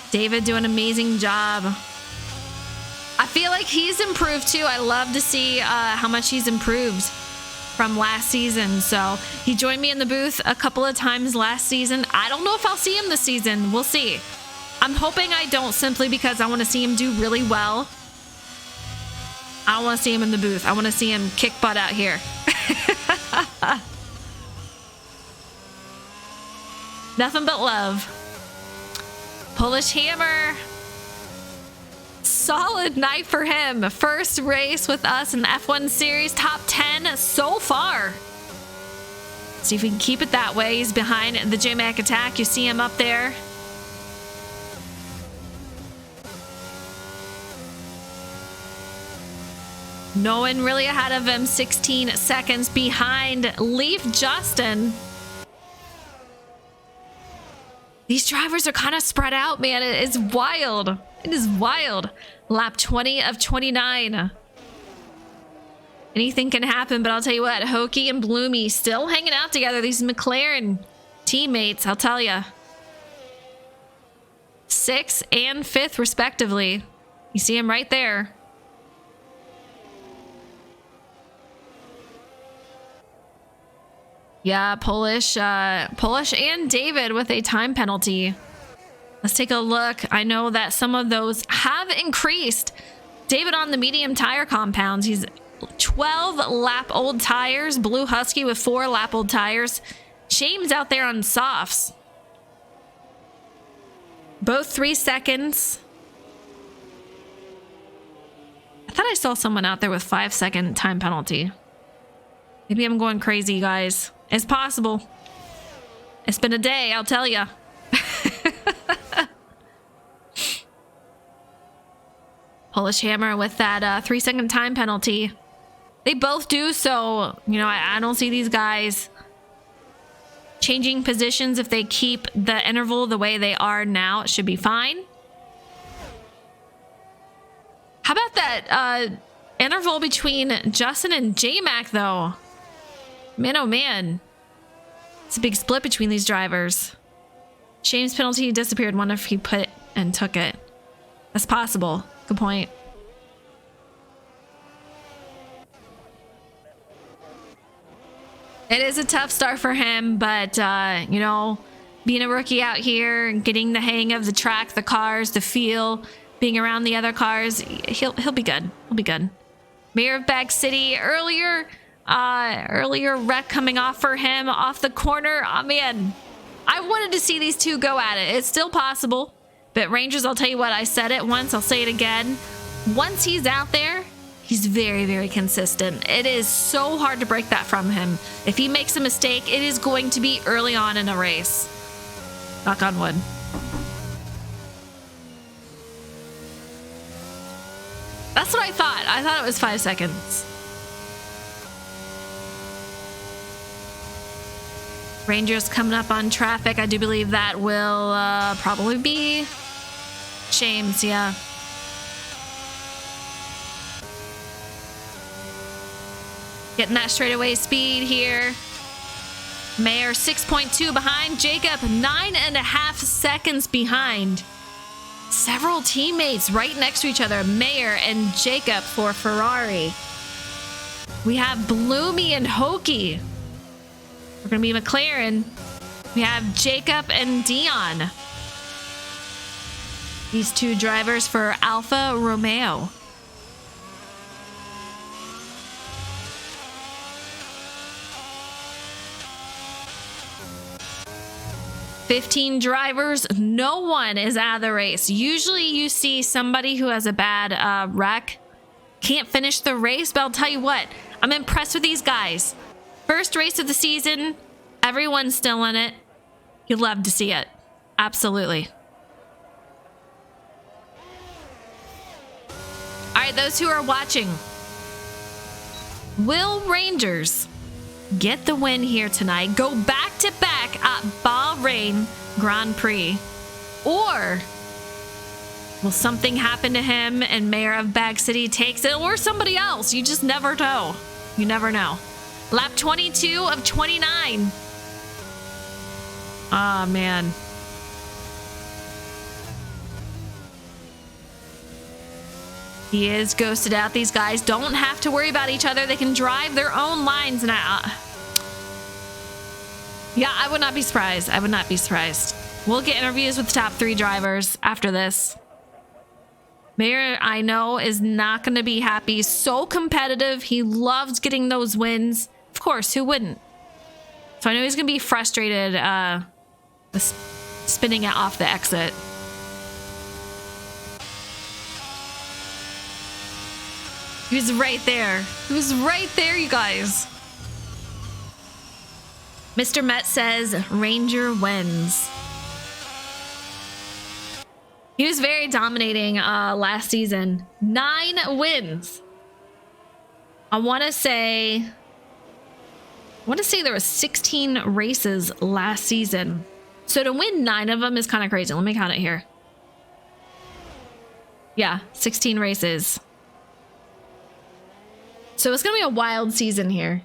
David doing an amazing job. I feel like he's improved too. I love to see how much he's improved from last season. So he joined me in the booth a couple of times last season. I don't know if I'll see him this season. We'll see. I'm hoping I don't, simply because I want to see him do really well. I don't want to see him in the booth. I want to see him kick butt out here. Nothing but love. Polish Hammer. Solid night for him. First race with us in the F1 series. Top 10 so far. See if we can keep it that way. He's behind the J-Mac attack. You see him up there. No one really ahead of him. 16 seconds behind. Leaf Justin. These drivers are kind of spread out, man. It is wild. It is wild. Lap 20 of 29. Anything can happen, but I'll tell you what, Hokie and Bloomy still hanging out together. These McLaren teammates, I'll tell you. 6th and 5th, respectively. You see him right there. Yeah, Polish and David with a time penalty. Let's take a look. I know that some of those have increased. David on the medium tire compounds. He's 12 lap old tires. Blue Husky with 4 lap old tires. James out there on softs. Both 3 seconds. I thought I saw someone out there with 5-second time penalty. Maybe I'm going crazy, guys. It's possible. It's been a day, I'll tell you. Polish Hammer with that 3-second time penalty. They both do, so, you know, I don't see these guys changing positions. If they keep the interval the way they are now, it should be fine. How about that interval between Justin and J-Mac, though? Man, oh man. It's a big split between these drivers. Shame's penalty disappeared. Wonder if he put and took it. That's possible. Good point. It is a tough start for him, but, you know, being a rookie out here and getting the hang of the track, the cars, the feel, being around the other cars, he'll be good. He'll be good. Mayor of Bag City earlier wreck coming off for him off the corner. Oh man, I wanted to see these two go at it. It's still possible, but Rangers, I'll tell you what, I said it once, I'll say it again. Once he's out there, he's very, very consistent. It is so hard to break that from him. If he makes a mistake, it is going to be early on in a race. Knock on wood. That's what I thought. I thought it was 5 seconds. Rangers coming up on traffic. I do believe that will probably be James, yeah. Getting that straightaway speed here. Mayer 6.2 behind. Jacob 9.5 seconds behind. Several teammates right next to each other. Mayer and Jacob for Ferrari. We have Bloomy and Hokie. We're going to be McLaren. We have Jacob and Dion. These two drivers for Alfa Romeo. $15 drivers. No one is out of the race. Usually you see somebody who has a bad wreck, can't finish the race, but I'll tell you what, I'm impressed with these guys. First race of the season, everyone's still in it. You'd love to see it. Absolutely. All right, those who are watching, will Rangers get the win here tonight? Go back to back at Bahrain Grand Prix? Or Will something happen to him and Mayor of Bag City takes it, or somebody else? You just never know. You never know. Lap 22 of 29. Ah, man. He is ghosted out. These guys don't have to worry about each other. They can drive their own lines now. Yeah, I would not be surprised. I would not be surprised. We'll get interviews with the top 3 drivers after this. Mayor, I know, is not going to be happy. So competitive. He loves getting those wins. Of course, who wouldn't? So I know he's going to be frustrated spinning it off the exit. He was right there. He was right there, you guys. Mr. Met says Ranger wins. He was very dominating last season. 9 wins. I want to say there was 16 races last season. So to win 9 of them is kind of crazy. Let me count it here. Yeah, 16 races. So it's going to be a wild season here.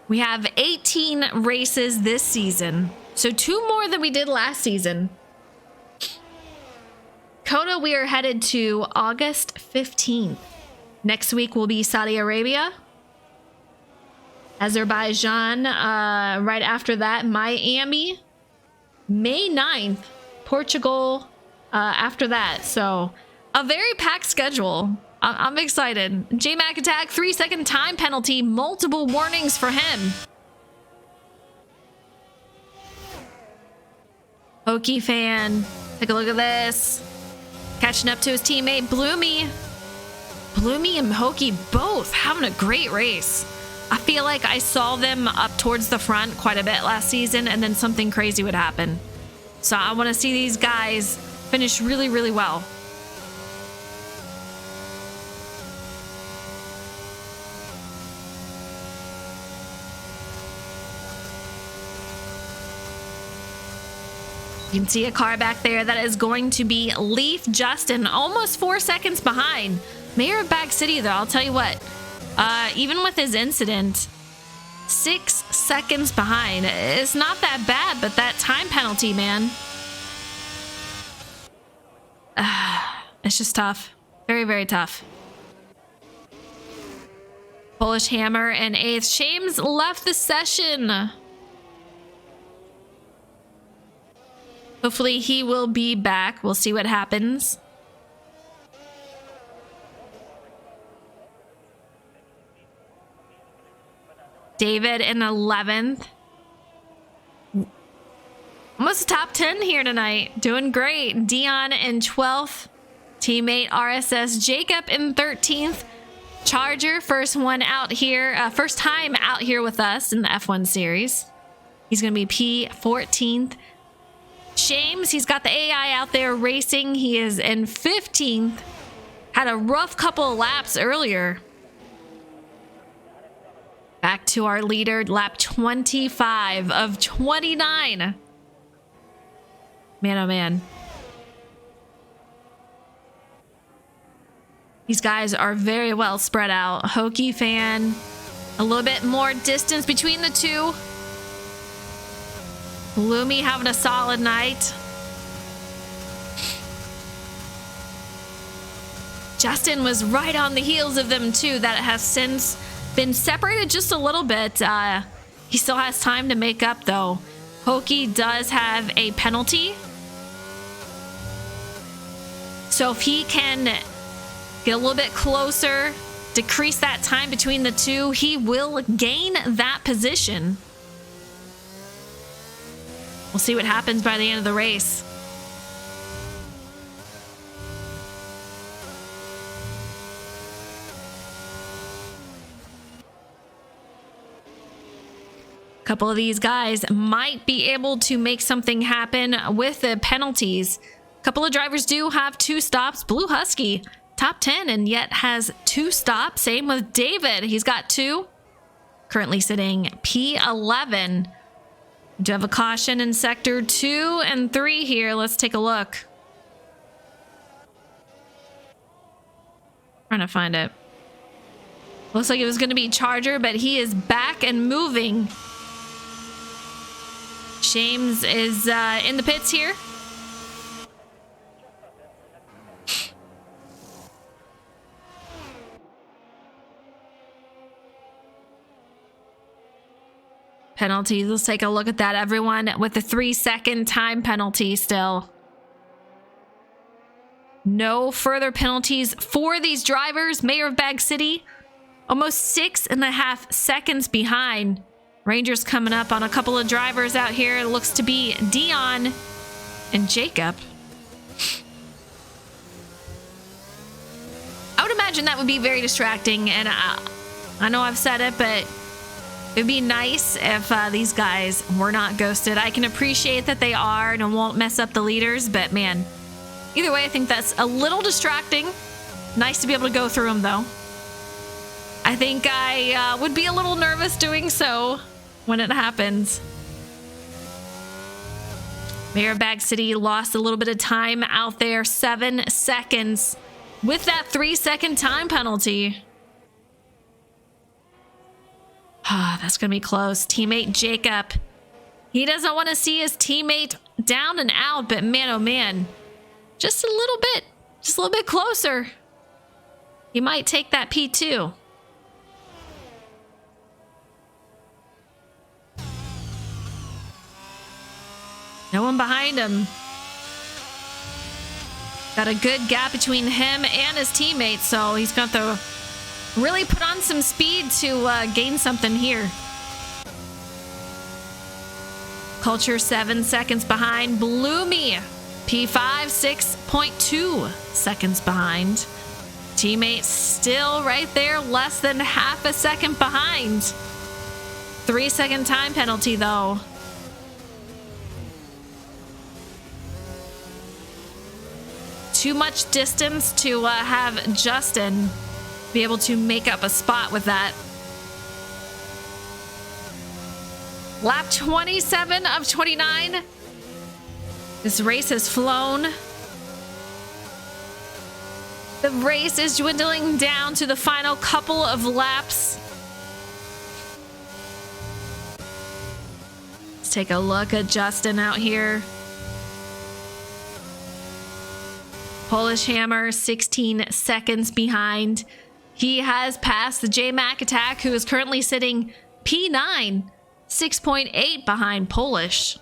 We have 18 races this season. So 2 more than we did last season. Kota, we are headed to August 15th. Next week will be Saudi Arabia. Azerbaijan, right after that, Miami. May 9th, Portugal, after that. So a very packed schedule. I'm excited. J-Mac attack, 3-second time penalty, multiple warnings for him. Hokie fan, take a look at this. Catching up to his teammate, Bloomy. Bloomy and Hokie both having a great race. I feel like I saw them up towards the front quite a bit last season, and then something crazy would happen. So I want to see these guys finish really, really well. You can see a car back there that is going to be Leaf Justin, almost 4 seconds behind. Mayor of Bag City, though, I'll tell you what, even with his incident, 6 seconds behind. It's not that bad, but that time penalty, man. It's just tough. Very, very tough. Polish Hammer and 8th. Shames left the session. Hopefully he will be back. We'll see what happens. David in 11th. Almost top 10 here tonight. Doing great. Dion in 12th. Teammate RSS Jacob in 13th. Charger, first one out here. First time out here with us in the F1 series. He's going to be P14th. Shames, he's got the AI out there racing. He is in 15th. Had a rough couple of laps earlier. Back to our leader, lap 25 of 29. Man, oh man. These guys are very well spread out. Hokie fan, a little bit more distance between the two. Gloomy having a solid night. Justin was right on the heels of them too. That has since been separated just a little bit. He still has time to make up though. Hokie does have a penalty. So if he can get a little bit closer, decrease that time between the two, he will gain that position. We'll see what happens by the end of the race. A couple of these guys might be able to make something happen with the penalties. A couple of drivers do have 2 stops. Blue Husky, top 10, and yet has 2 stops. Same with David. He's got 2. Currently sitting P11. Do you have a caution in sector 2 and 3 here? Let's take a look. Trying to find it. Looks like it was going to be Charger, but he is back and moving. Shames is in the pits here. Penalties. Let's take a look at that, everyone, with the 3-second time penalty still. No further penalties for these drivers. Mayor of Bag City, almost 6.5 seconds behind. Rangers coming up on a couple of drivers out here. It looks to be Dion and Jacob. I would imagine that would be very distracting, and I know I've said it, but it'd be nice if these guys were not ghosted. I can appreciate that they are and won't mess up the leaders, but man, either way, I think that's a little distracting. Nice to be able to go through them, though. I think I would be a little nervous doing so when it happens. Mayor of Bag City lost a little bit of time out there, 7 seconds with that 3-second time penalty. That's going to be close. Teammate Jacob. He doesn't want to see his teammate down and out, but man, oh man. Just a little bit closer. He might take that P2. No one behind him. Got a good gap between him and his teammates, so he's going to have to really put on some speed to gain something here. Culture 7 seconds behind. Bloomy P5 6.2 seconds behind. Teammates still right there, less than half a second behind. 3-second time penalty though. Too much distance to have Justin be able to make up a spot with that. Lap 27 of 29. This race has flown. The race is dwindling down to the final couple of laps. Let's take a look at Justin out here. Polish Hammer, 16 seconds behind. He has passed the J-Mac Attack, who is currently sitting P9, 6.8 behind Polish.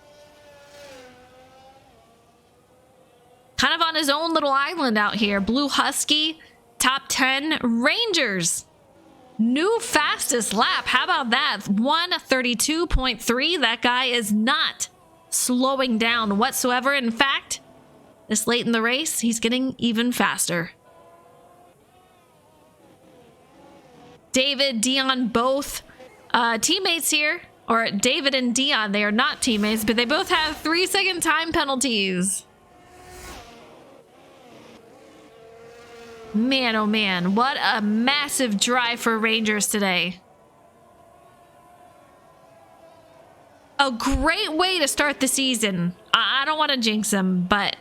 Kind of on his own little island out here. Blue Husky, top 10. Rangers, new fastest lap. How about that? 1:32.3. That guy is not slowing down whatsoever. In fact, this late in the race, he's getting even faster. David, Dion, both teammates here. Or David and Dion, they are not teammates, but they both have 3-second time penalties. Man, oh man, what a massive drive for Rangers today. A great way to start the season. I don't want to jinx them, but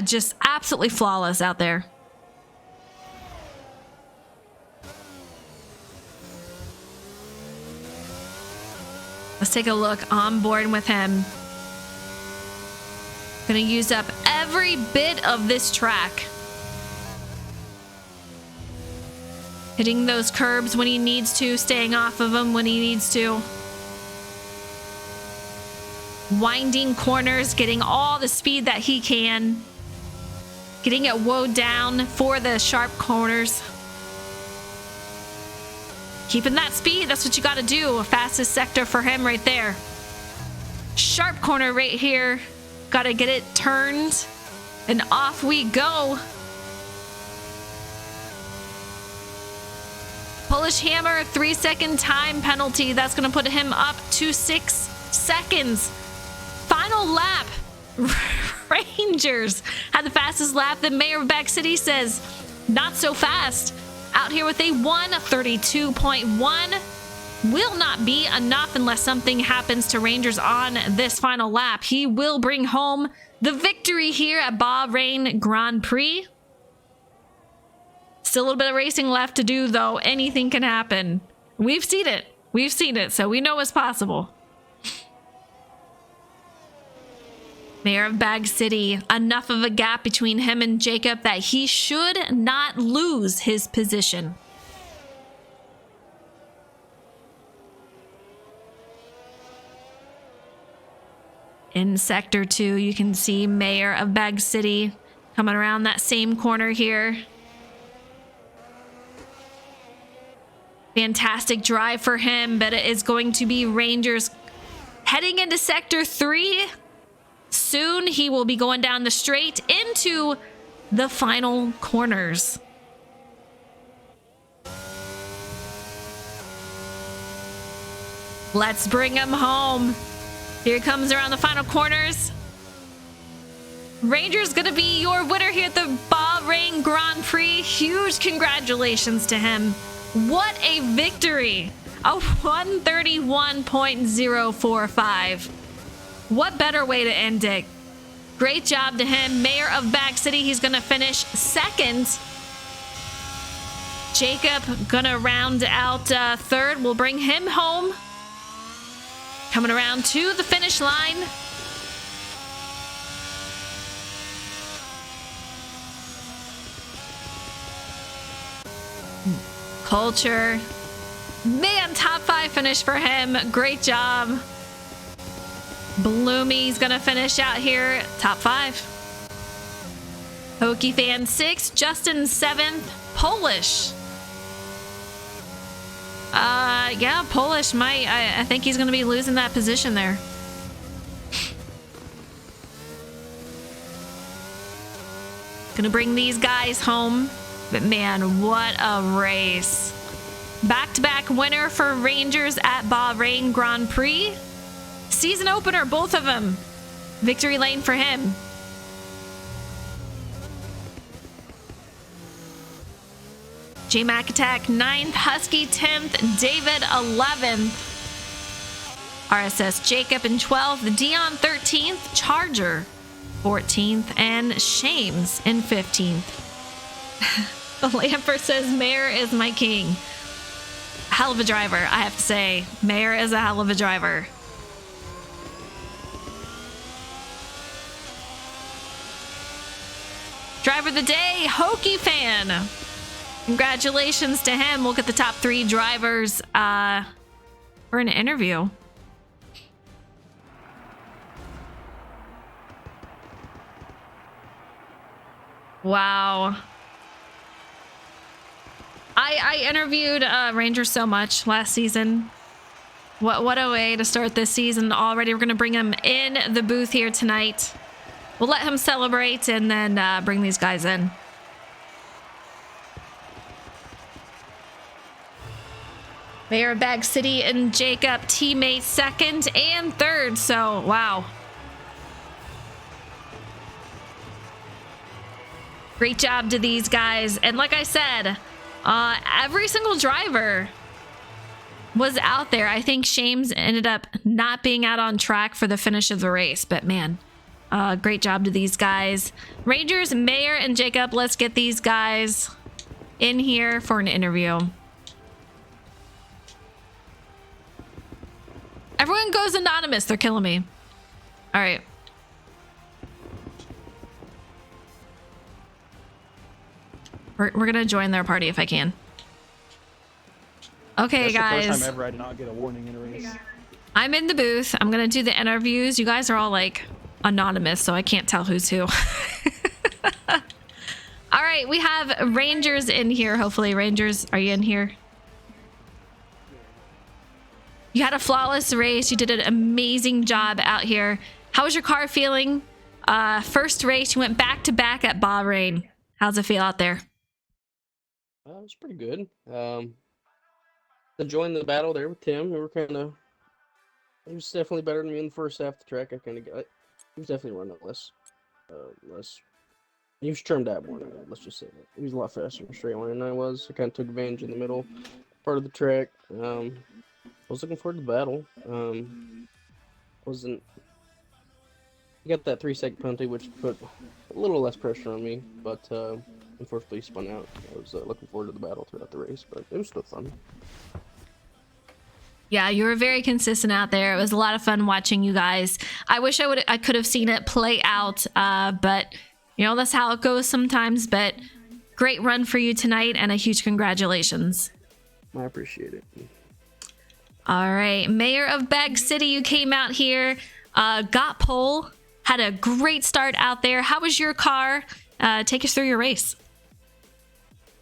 just absolutely flawless out there. Let's take a look on board with him. Gonna use up every bit of this track. Hitting those curbs when he needs to, staying off of them when he needs to. Winding corners, getting all the speed that he can. Getting it woed down for the sharp corners. Keeping that speed, that's what you gotta do. Fastest sector for him right there. Sharp corner right here. Gotta get it turned. And off we go. Polish Hammer, 3-second time penalty. That's gonna put him up to 6 seconds. Final lap. Rangers had the fastest lap. The mayor of Bag City says, not so fast. Out here with a 1:32.1. will not be enough unless something happens to Rangers on this final lap. He will bring home the victory here at Bahrain Grand Prix. Still a little bit of racing left to do, though. Anything can happen. We've seen it. We've seen it, so we know it's possible. Mayor of Bag City, enough of a gap between him and Jacob that he should not lose his position. In Sector 2, you can see Mayor of Bag City coming around that same corner here. Fantastic drive for him, but it is going to be Rangers heading into Sector 3. Soon he will be going down the straight into the final corners. Let's bring him home. Here he comes around the final corners. Ranger's gonna be your winner here at the Bahrain Grand Prix. Huge congratulations to him. What a victory! A 131.045. What better way to end it? Great job to him. Mayor of Bag City, he's gonna finish second. Jacob gonna round out third. We'll bring him home. Coming around to the finish line. Culture. Man, top 5 finish for him. Great job. Bloomy's gonna finish out here. Top 5. Hokie Fan 6. Justin 7th. Polish. Yeah, Polish might. I think he's gonna be losing that position there. Gonna bring these guys home. But man, what a race. Back-to-back winner for Rangers at Bahrain Grand Prix. Season opener, both of them. Victory lane for him. J-Mac Attack 9th, Husky 10th, David 11th. RSS Jacob in 12th, Dion 13th, Charger 14th, and Shames in 15th. The Lamper says, Mayor is my king. Hell of a driver, I have to say. Mayor is a hell of a driver. Driver of the day, Hokie Fan. Congratulations to him. We'll get the top 3 drivers for an interview. Wow. I interviewed Rangers so much last season. What a way to start this season already. We're going to bring him in the booth here tonight. We'll let him celebrate and then bring these guys in. Mayor of Bag City and Jacob, teammates 2nd and 3rd. So, wow. Great job to these guys. And like I said, every single driver was out there. I think Shames ended up not being out on track for the finish of the race. But man, great job to these guys. Rangers, Mayor, and Jacob, let's get these guys in here for an interview. Everyone goes anonymous. They're killing me. All right. We're going to join their party if I can. Okay, guys. That's the first time ever I did not get a warning in a race. I'm in the booth. I'm going to do the interviews. You guys are all like anonymous, so I can't tell who's who. All right, we have Rangers in here. Hopefully, Rangers, are you in here? You had a flawless race. You did an amazing job out here. How was your car feeling? First race, you went back-to-back at Bahrain. How's it feel out there? It was pretty good. Enjoying the battle there with Tim. We were he was definitely better than me in the first half of the track. He was definitely running less. He was trimmed out more than that, let's just say that. He was a lot faster in the straight line than I was. I kind of took advantage in the middle part of the track. was looking forward to the battle. Wasn't I got that 3-second penalty, which put a little less pressure on me, but unfortunately spun out. I was looking forward to the battle throughout the race, but it was still fun. Yeah, you were very consistent out there. It was a lot of fun watching you guys. I wish I could have seen it play out, but you know, that's how it goes sometimes. But great run for you tonight, and a huge congratulations. I appreciate it. All right, Mayor of Bag City, you came out here, got pole, had a great start out there. How was your car? Take us through your race.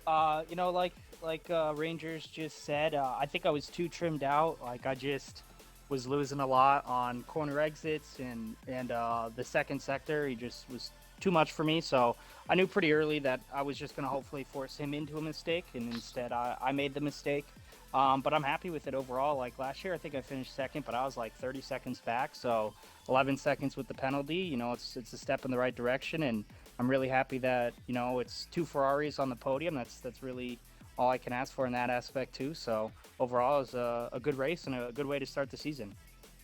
You know, like Rangers just said, I think I was too trimmed out. Like, I just was losing a lot on corner exits and the second sector. He just was too much for me. So I knew pretty early that I was just going to hopefully force him into a mistake, and instead I made the mistake. But I'm happy with it overall. Like last year, I think I finished second, but I was like 30 seconds back. So 11 seconds with the penalty, you know, it's a step in the right direction. And I'm really happy that, you know, it's 2 Ferraris on the podium. That's really all I can ask for in that aspect too. So overall, it was a good race and a good way to start the season.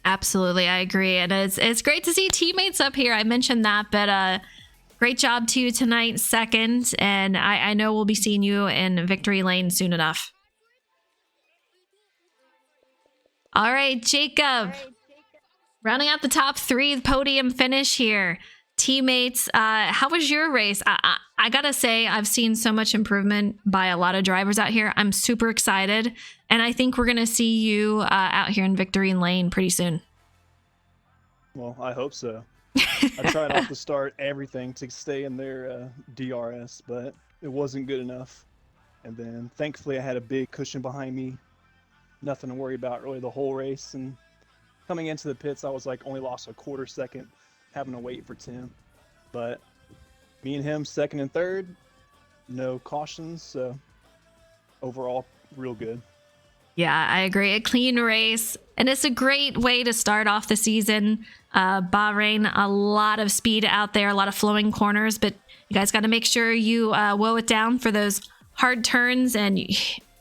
Absolutely, I agree, and it's great to see teammates up here. I mentioned that, but great job to you tonight, second, and I know we'll be seeing you in victory lane soon enough. All right, Jacob, rounding out the top 3, the podium finish here. Teammates, how was your race? I gotta say, I've seen so much improvement by a lot of drivers out here. I'm super excited, and I think we're gonna see you out here in victory lane pretty soon. Well, I hope so. I tried off the start everything to stay in their DRS, but it wasn't good enough. And then thankfully I had a big cushion behind me. Nothing to worry about really the whole race. And coming into the pits, I was like only lost a quarter second having to wait for Tim. But me and him second and third, no cautions, so overall real good. Yeah, I agree. A clean race, and it's a great way to start off the season. Bahrain, a lot of speed out there, a lot of flowing corners, but you guys got to make sure you woe it down for those hard turns. And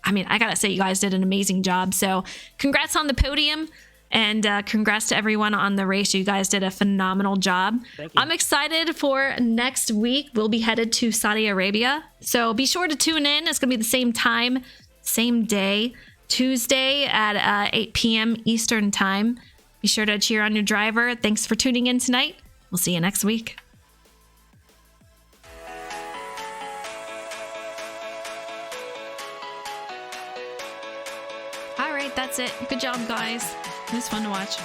I mean, I gotta say, you guys did an amazing job. So congrats on the podium, and congrats to everyone on the race. You guys did a phenomenal job. Thank you. I'm excited for next week. We'll be headed to Saudi Arabia, so be sure to tune in. It's gonna be the same time, same day, Tuesday at 8 p.m. Eastern time. Be sure to cheer on your driver. Thanks for tuning in tonight. We'll see you next week. All right, that's it. Good job, guys. It was fun to watch.